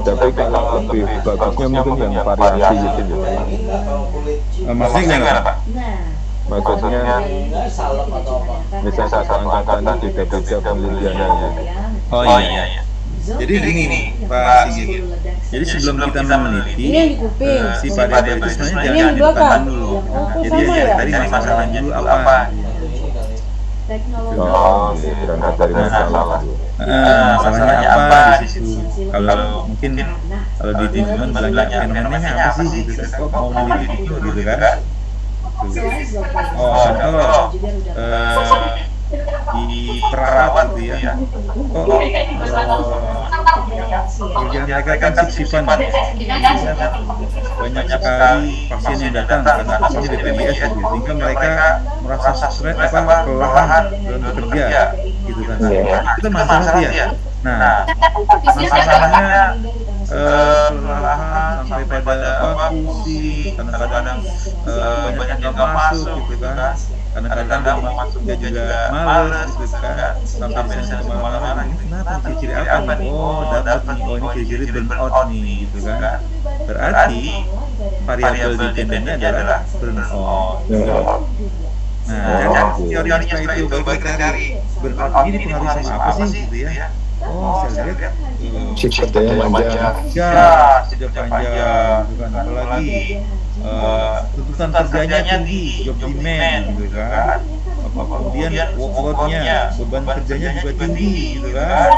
Tapi kalau lebih bagusnya mungkin yang variasi gitu. Maksudnya gimana Pak? Maksudnya misalnya satu angkatan beda-beda penelitiannya gitu. Oh iya. Jadi gini Pak Sigit. Jadi sebelum kita meneliti Ini yang di kuping. si variabel itu sebenarnya Ini yang jangan di belakang. ditekan dulu. Oh, Jadi sama yang ya? tadi masalahnya dulu apa? Oh, berangkat dari masalah. Masalahnya apa di situ? Kalau mungkin kalau di lingkungan bilangnya fenomenanya apa sih gitu kan? Kok mau meneliti itu gitu kan? Contoh di perawat gitu ya. pekerjaan mereka kan shift-shiftan. Banyak sekali pasien yang datang karena pasien BPJS gitu, sehingga mereka merasa stres kelelahan dalam bekerja gitu kan. Itu masalah ya. Nah, masalahnya kelelahan sampai pada pusing, kadang-kadang banyak yang nggak masuk gitu kan. Kadang-kadang masuknya juga males gitu kan, sampai bisa kemana-mana. Ini kenapa ciri-ciri apa nih? Oh dapat nih, oh ini ciri-ciri burnout nih gitu kan. Berarti variabel dependennya adalah burnout. Nah, teorinya setelah itu baru kita cari burnout ini dipengaruhi sama apa sih gitu ya. Oh, saya lihat shift kerjanya panjang. Ya, sudah panjang, bukan apalagi tuntutan kerjanya tinggi, job demand gitu kan. Kemudian workload-nya, beban kerjanya juga tinggi gitu kan.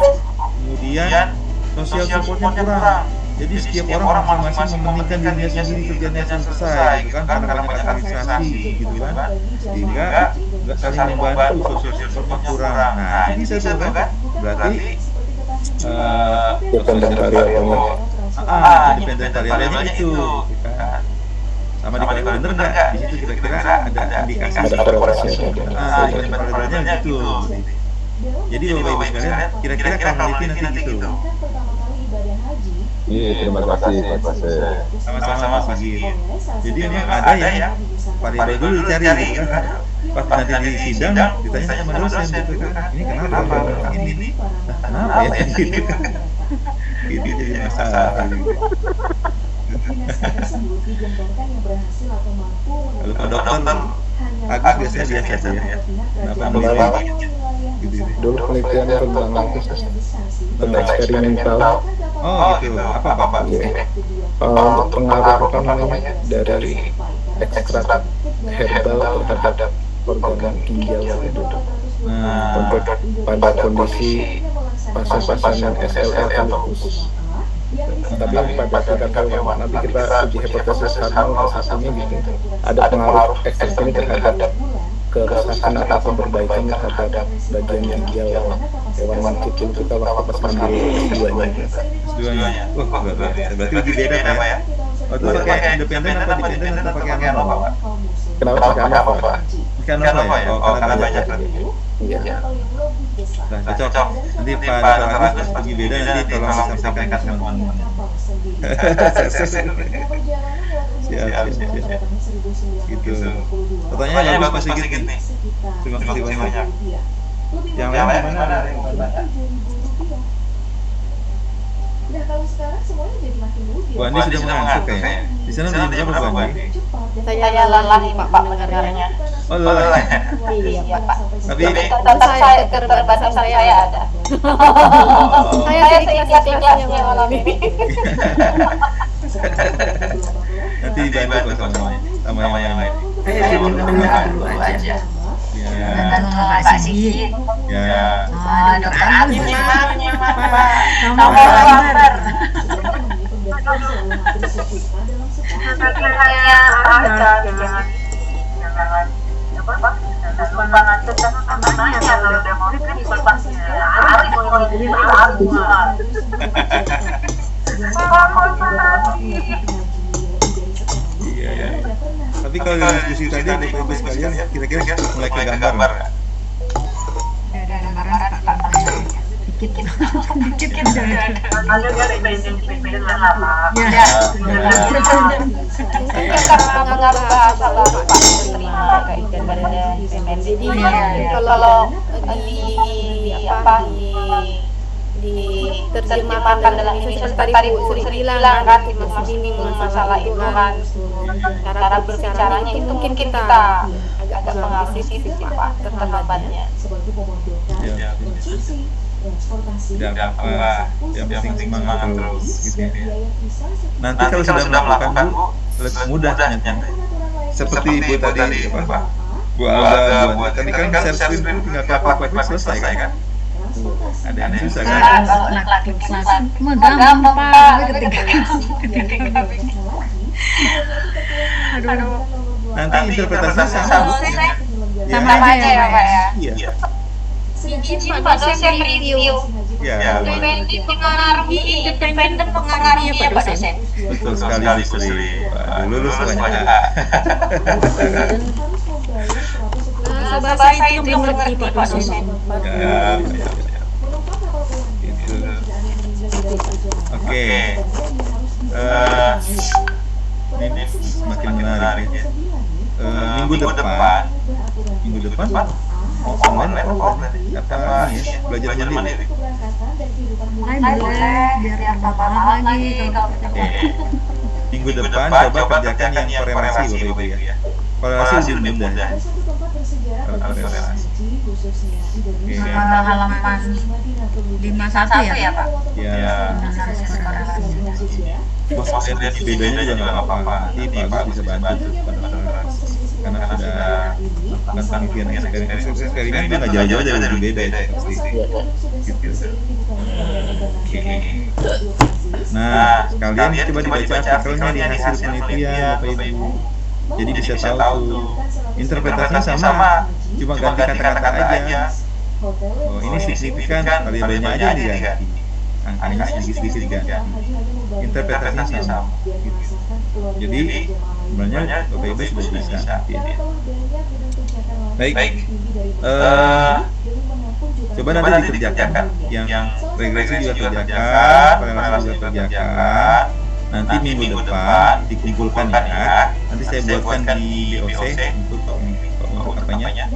Kemudian sosial supportnya kurang. Jadi setiap orang masing-masing mementingkan dirinya sendiri, kerjanya selesai gitu kan, karena banyak administrasi gitu kan, sehingga nggak saling membantu, sosial supportnya kurang. Nah, ini bisa tuh kan, berarti Dependen variabelnya. Dependen variabelnya itu kan. Sama dibalik bener nggak? Di situ kira-kira ada indikasi. Ada korelasi. Dibalik variabelnya gitu. Jadi bapak ibu sekalian, kira-kira peneliti nanti gitu. Iya, terima kasih Pak Pasir. Sama-sama Pak Sigit. Jadi memang ada yang variabel dulu dicari gitu kan. Pas nanti di sidang ditanya sama dosen gitu kan. Ini kenapa? Ini kenapa ya gitu. Itu jadi masalah. Kalau Pak Dokter Agus biasanya biasa ya. Kenapa gitu. Dulu penelitian tentang eksperimental. Oh gitu. Apa? Pengaruh apa namanya dari ekstrak herbal terhadap organ ginjal itu. Pada kondisi pasien-pasien SLL atau khusus. Tapi pada tingkat hewan nanti kita uji hipotesis satunya gitu. Ada pengaruh ekstrak ini terhadap kerusakan atau perbaikan terhadap bagian ginjal hewan kecil kita waktu pas ngambil S2-nya. S2-nya. Berarti lebih beda Pak ya? Waktu pakai independen atau pakai apa Pak? Kenapa pakai apa? Pakai apa ya? Oh karena banyak tadi. Iya. Nah cocok. Nanti Pak Dr. Agus lebih beda nanti tolong disampaikan ke teman-teman. Siap. Gitu. Pertanyaannya bagus Pak Sigit nih. Terima kasih banyak. Yang lain gimana? Nah, kalau sekarang semuanya jadi makin mudah. Bu Andi sudah mengantuk kayaknya. Di sana udah jam berapa Bu Andi? Saya lelah ini Pak mendengarnya. Oh lelah. Iya Pak. Tapi tetap saya keterbatasan saya ada. Saya seikhlas-ikhlasnya malam ini. Nanti dibantu kok sama yang lain. Saya cuma mendengar dulu aja. Ya. Pak Sigit. Ya. Dokter Agus gimana Pak? Iya. Tapi kalau dari diskusi tadi Bapak Ibu sekalian kira-kira mulai ke gambar nggak? Ada gambaran Pak. Dikit Karena mengaruh bahasa baru Pak terima kayak gambarnya PMN. Jadi kalau diterjemahkan dalam Indonesia tadi Bu Sri bilang kan itu masih bingung masalah itu kan cara berbicaranya itu mungkin kita agak pengaruh sih Pak terhambatnya. Tidak apa, yang penting semangat terus gitu ya. Nanti kalau sudah melakukan Bu, lebih mudah nanti. Seperti Bu tadi apa? Bu Alda, Bu tadi kan share screen itu tinggal klik selesai kan? Ada yang susah kan? Gampang ketika Nanti interpretasinya sama aja ya Pak ya. Iya. Izin Pak dosen review. Ya, Independen pengaruhnya Pak dosen. betul sekali Bu Sri. Waduh, lulus banyak. Bahasa itu belum ngerti Pak dosen. Ya, gitu. Oke. Ini semakin menarik ya. Minggu depan online apa ini ya, belajar mandiri. Boleh biar tambah lagi kalau Minggu depan coba kerjakan yang korelasi Bapak Ibu ya. Korelasi lebih mudah. halaman 51 ya Pak? Ya. Maksudnya lihat bedanya juga nggak apa-apa. Nanti Pak Agus bisa bantu pada karena sudah melakukan penelitian eksperimen itu nggak jauh-jauh dari beda itu pasti. Gitu. Oke. Nah, kalian coba dibaca artikelnya di hasil penelitian Bapak Ibu. Jadi bisa tahu tuh interpretasinya sama, cuma ganti kata-kata aja. Oh, ini signifikan, variabelnya aja diganti. Angkanya sedikit-sedikit diganti. Interpretasinya sama. Gitu. Jadi sebenarnya Bapak Ibu sudah bisa. Baik. Coba nanti dikerjakan. Yang regresi juga kerjakan, korelasi juga kerjakan. Nanti minggu depan dikumpulkan ya. Nanti saya buatkan di BOC untuk apanya?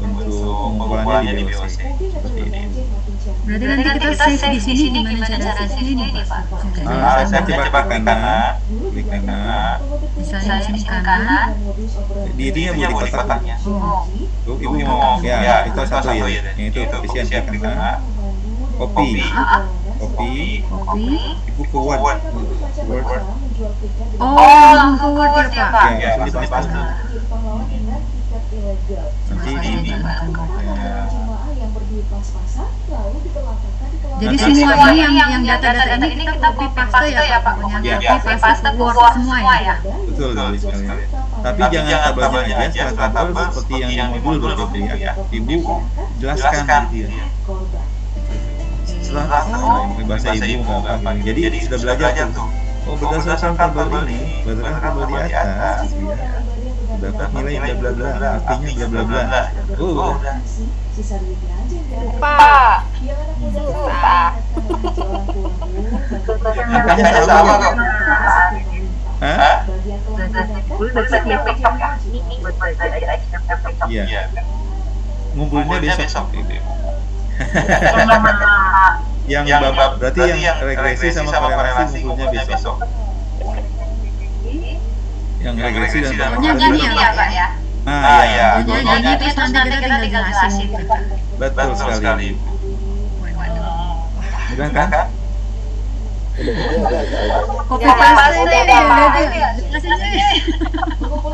Untuk pengumpulannya di BOC. Seperti ini. Berarti nanti kita save di sini gimana cara save-nya nih Pak? Saya coba klik kanan. Misalnya di sini kanan. Di ininya boleh di kotaknya. Tuh ibu mau ya itu satu ya. Yang itu efisien klik kanan. Copy. Ibu ke Word. Oh, Word ya Pak? Ya, di paste. Nanti ini. Jadi semua ini yang data-data ini kita copy paste ya Pak? Copy paste Word semua ya? Betul sekali. Tapi jangan tabelnya aja, setelah tabel seperti yang di modul berbeda ya. Ibu jelaskan gitu ya. Setelah bahasa ibu nggak apa. Jadi sudah belajar tuh. Oh, berdasarkan tabel ini, berdasarkan tabel di atas, gitu ya. Dapat nilai bla bla bla, artinya bla bla bla. Udah. Lupa. Makanya sama kok. Hah? Iya. Ngumpulinnya besok. Yang babak berarti yang regresi sama korelasi ngumpulnya besok. Yang regresi dan Gini ya Pak ya? Nah, ya. Jadi terus nanti kita tinggal jelasin. Betul sekali. Mudah kan? Copy paste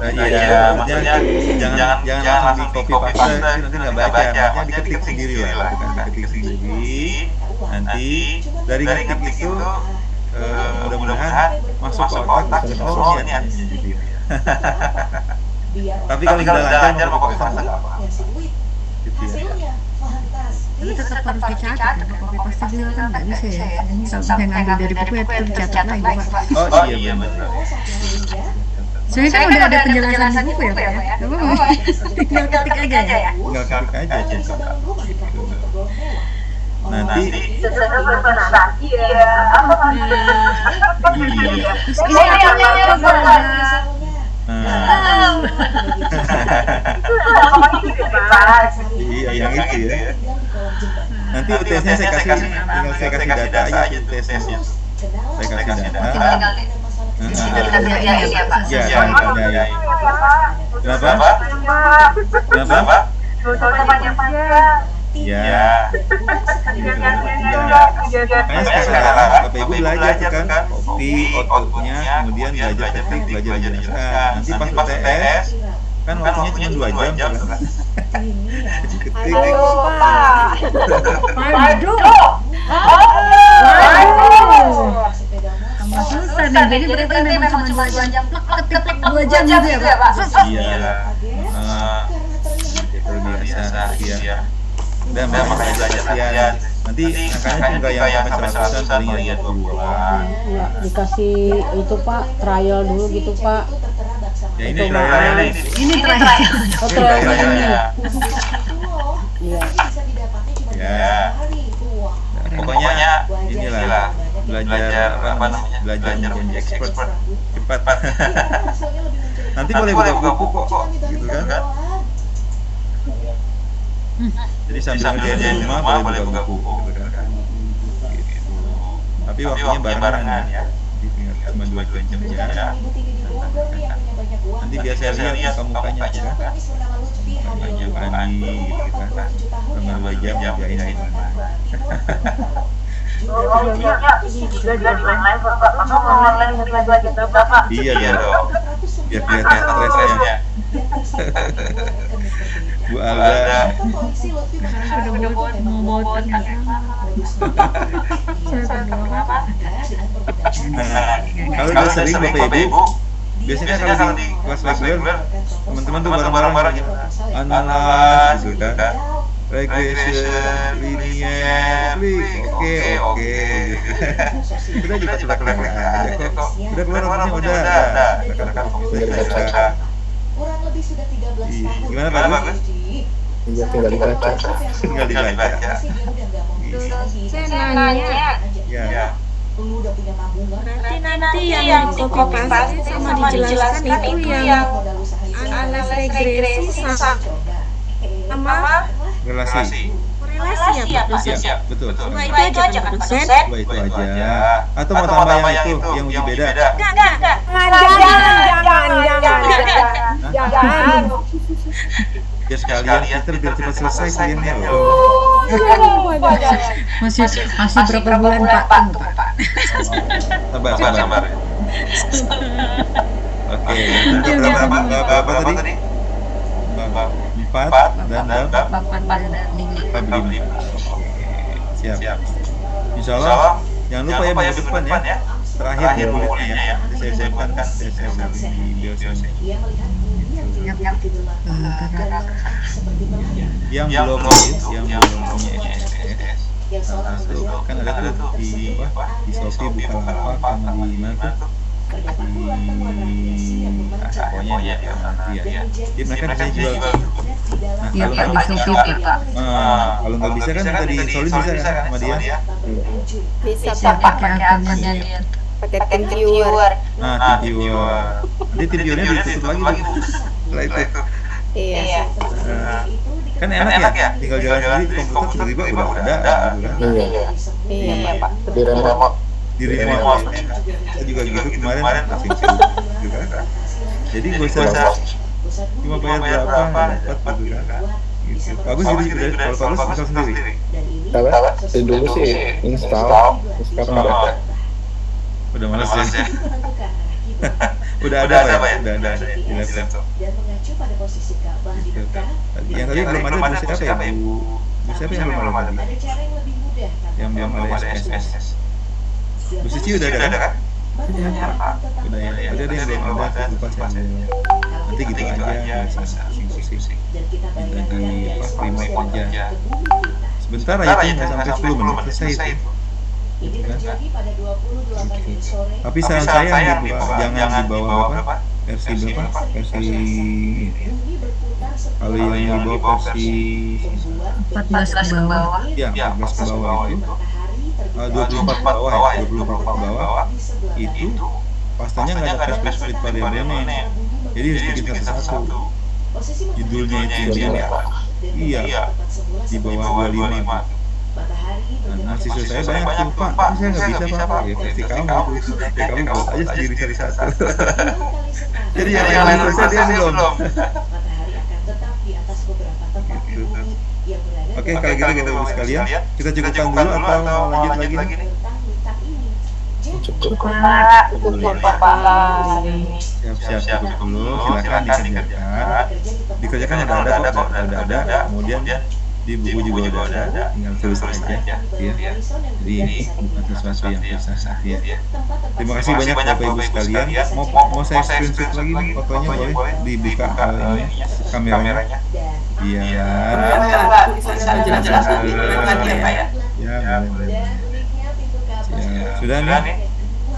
Iya, maksudnya jangan langsung di copy paste, nanti nggak baca, makanya diketik sendiri lah, diketik sendiri. Nanti dari ketik itu mudah-mudahan masuk ke otak dan oh ini gitu ya. Tapi kalau sudah lancar mau copy paste nggak apa? Gitu ya. Tapi tetap harus dicatat ya, copy paste juga kan nggak bisa ya. Ini kalau saya ngambil dari buku ya tetap dicatat lagi Pak. Oh iya benar. Soalnya kan udah ada penjelasan buku ya Pak ya. Nggak apa-apa. Tinggal ketik aja ya. Tinggal ketik aja cek. Nanti iya. Terus ini apa? Iya yang itu ya. Nanti UTS-nya saya kasih, tinggal saya kasih data aja UTS-nya. Saya kasih data. Ya, ya. Kenapa? Ya. Makanya sekarang Bapak Ibu belajar kan, copy outputnya, kemudian belajar teknik, belajar jelaskan. Nanti pas UTS kan waktunya cuma 2 jam kan. Ketik. Susah nih, jadi berarti memang cuma 2 jam, ketik 2 jam gitu ya Pak? Iya. Terbiasa ya. Udah makanya belajar latihan. Nanti angkanya juga yang sampai 100-an paling ya 20-an. Nggak dikasih itu Pak, trial dulu gitu Pak. Ya ini Itu trialnya mahal. nih. Ini terakhir. Oh, trial Trialnya ini. ya. Iya. Ya. Nah, pokoknya inilah belajar apa namanya? Belajar menjadi expert cepat. Nanti boleh buka buku kok, gitu kan? Jadi sambil ngerjain di rumah boleh buka buku, gitu kan? Gitu. Tapi waktunya barengan ya. Jadi tinggal cuma 2 jam ya. Nanti biasa lihat muka-mukanya ya kan? Mukanya Pani gitu kan? Selama 2 jam ngerjain gimana? Iya dong. Biar kelihatan stresnya. Bu Alda. Kalau udah sering Bapak Ibu, biasanya kalau di kelas reguler teman-teman tuh bareng-bareng analis gitu kan, regression, linear, oke gitu. Kita juga sudah kelar aja kok. Udah keluar namanya udah. Rekan-rekan baca. Kurang lebih sudah 13 Iya. tahun. Gimana Pak Gus? Iya, tinggal dibaca. Tinggal dibaca. Saya nanya, Ya. Lu udah punya tabungan. berarti nanti yang di copy paste sama dijelaskan itu yang analis regresi sama Relasi. korelasi ya Pak dosen? Ya, betul. Dua itu aja kan Pak dosen? Dua itu aja. Atau mau tambah yang itu, yang uji beda? Enggak. Jangan. Biar sekalian kita biar cepat selesai kuliahnya loh. Masih berapa bulan Pak? Tunggu Pak. Sabar. Oke, berapa tadi? 4 dan Papan dan lima. 5. Siap. Insya Allah jangan lupa ya minggu depan ya. Terakhir kulitnya ya. Saya siapkan di biosnya. Ia melihat dunia begitu gelap seperti malam. Yang belum punya SPSS. Yang seolah membuat Kan ada tuh di Shopee, Bukalapak, sama di mana tuh? Pokoknya di mana ya. Jadi mereka bisa jual. Nah, Iya Pak, di Shopee Pak. kalau nggak bisa kan tadi Solid bisa kan sama dia. Bisa Saya pakai akunnya dia. pakai tim viewer. Nah, tim viewer. Nanti tim viewernya ditutup lagi tuh. Setelah itu. Iya. Kan enak ya, tinggal jalan sendiri di komputer tiba-tiba udah ada gitu kan. Iya, Pak. Di remote. Di remote. Kita juga gitu kemarin langsung gitu kan. Jadi nggak usah cuma bayar berapa dapat gitu kan. Gitu. Bagus gitu kalau bagus install sendiri. Apa? Dulu sih install, sekarang ada. Udah malas ya. Udah ada Pak ya? Udah ada di laptop. Dan mengacu pada posisi Ka'bah di Gitu. Mekah, Yang tadi belum ada Bu siapa ya? Bu siapa yang belum ada tadi? ada cara yang lebih mudah Yang belum ada SPSS. Bu Cici udah ada kan? Udah ya. Berarti ada yang belum ada, saya lupa saya belum. Nanti gitu aja, nggak usah pusing-pusing. dan kita Kita bayangkan di dari remote semua aja. ke bumi kita. Sebentar aja tuh, nggak sampai 10 menit selesai itu. Ini Gitu kan? terjadi pada 28 Juni sore. Tapi saran saya jangan dibawa berapa? Versi berapa? Versi Bumi berputar kalau setelah yang dibawa versi 14 ke bawah. ya 14 ke bawah itu matahari terbit 24 ke bawah ya, 24 ke bawah di sebelah itu pastanya nggak ada flashback split variabelnya. Jadi harus bikin satu-satu. posisi Judulnya itu dia. Iya, di bawah 25. matahari Nah, siswa saya banyak tuh, Pak, tapi saya nggak bisa Pak. Ya versi kamu itu. Ya kamu buat aja sendiri satu. Jadi yang lain selesai dia belum. matahari akan tetap di atas beberapa tempat di Gitu. bumi yang berada Oke, kalau gitu Bapak Ibu sekalian, kita cukupkan dulu atau mau lanjut lagi nih? bintang-bintang ini. Jadi, Cukup. Siap-siap cukup dulu, silakan dikerjakan. Dikerjakan udah ada kok, udah ada. Kemudian di buku juga udah ada, tinggal tulis aja, ya. Jadi bukan sesuatu yang susah, ya. Terima kasih banyak Bapak Ibu sekalian. Mau saya screenshot lagi nih fotonya boleh dibuka ini kameranya. Iya. Ya, Sudah nih?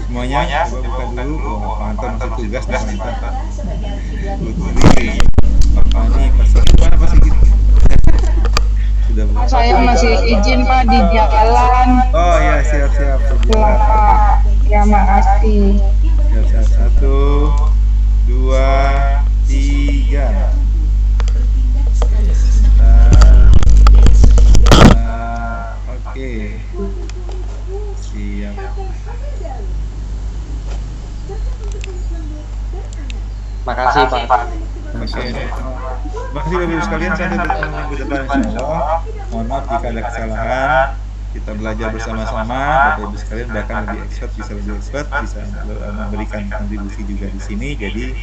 Semuanya coba buka dulu. Oh, Pak Anton masih tugas nih Pak Anton. Pak Fani, Pak Sigit mana Pak Sigit? Sudah belum? Saya masih izin Pak di jalan. Oh ya, siap. Pulang Pak. Ya makasih. Siap. 1, 2, 3. Oke. Siap. Makasih Pak. Oke. Terima kasih Bapak Ibu sekalian, sampai bertemu minggu depan insyaallah. Mohon maaf jika ada kesalahan. Kita belajar bersama-sama, Bapak Ibu sekalian, bahkan lebih expert, bisa memberikan kontribusi juga di sini. Jadi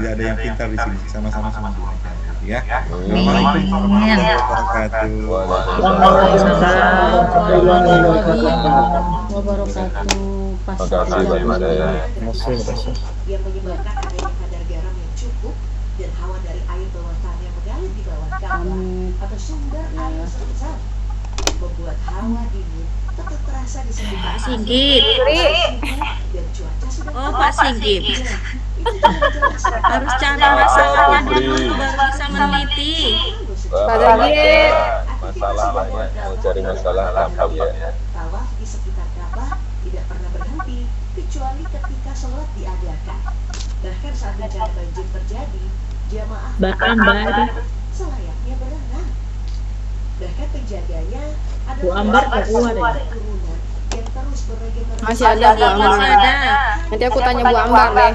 tidak ada yang pintar di sini, sama-sama semua belajar ya. Assalamualaikum warahmatullahi wabarakatuh. Yang menyebabkan adanya kadar garam yang cukup dan hawa dari air bawah tanah yang mengalir di bawah kawah atau sumber air sekitar membuat hawa dingin tetap terasa di sekitar Sigit. dan cuaca sudah Pak Sigit. Harus cari masalahnya dulu baru bisa meneliti. Masalah banyak, mau cari masalah apa ya? tawaf di sekitar Ka'bah tidak pernah berhenti kecuali ketika sholat diadakan. Bahkan saat bencana banjir terjadi, jamaah selayaknya berenang. Bahkan penjaganya adalah turunan yang terus beregenerasi. Masih ada Bu Ambar. Nanti aku tanya Bu Ambar deh.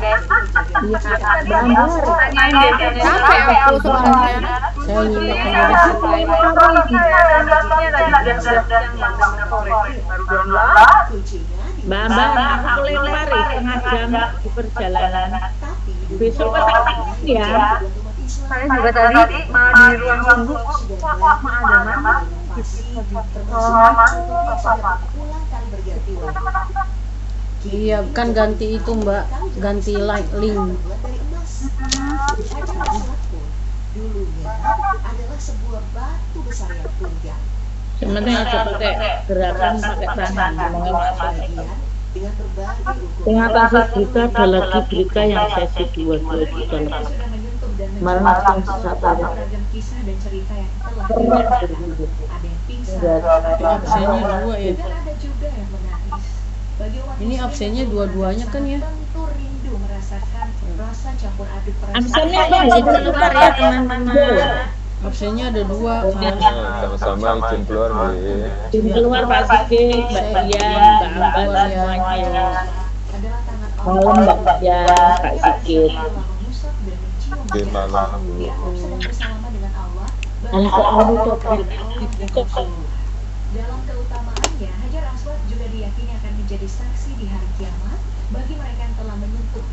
Capek aku soalnya. Saya nyimak penjelasan Aku lempar setengah jam di perjalanan. Besok ketemu ya. Saya juga tadi di ruang tunggu kok ada mama. Iya, kan ganti itu Mbak, ganti link. Dulunya adalah sebuah batu besar yang tunggal. Sebenarnya aja pakai gerakan pakai tangan. Dengan berbagai ukuran. Pengatasi berita ada lagi berita yang sesi 22 juta lebih. Malah langsung satu aja. Beragam kisah dan cerita yang telah ada yang pingsan, Absennya dua ya. dan ada juga yang menangis. Bagi umat Ini Muslim absennya yang dua-duanya kan ya? tentu rindu merasakan rasa campur aduk perasaan. Absennya apa izin keluar ya teman-teman. Absennya ada dua. Sama-sama izin keluar Izin keluar Pak Sigit, Mbak Dian, Mbak Ambar semuanya. Adalah tangan Malam Mbak Dian, Pak Sigit. di malam. bersama dengan Allah. Anak kamu topik. Dalam keutamaannya, Hajar Aswad juga diyakini akan menjadi saksi di hari kiamat bagi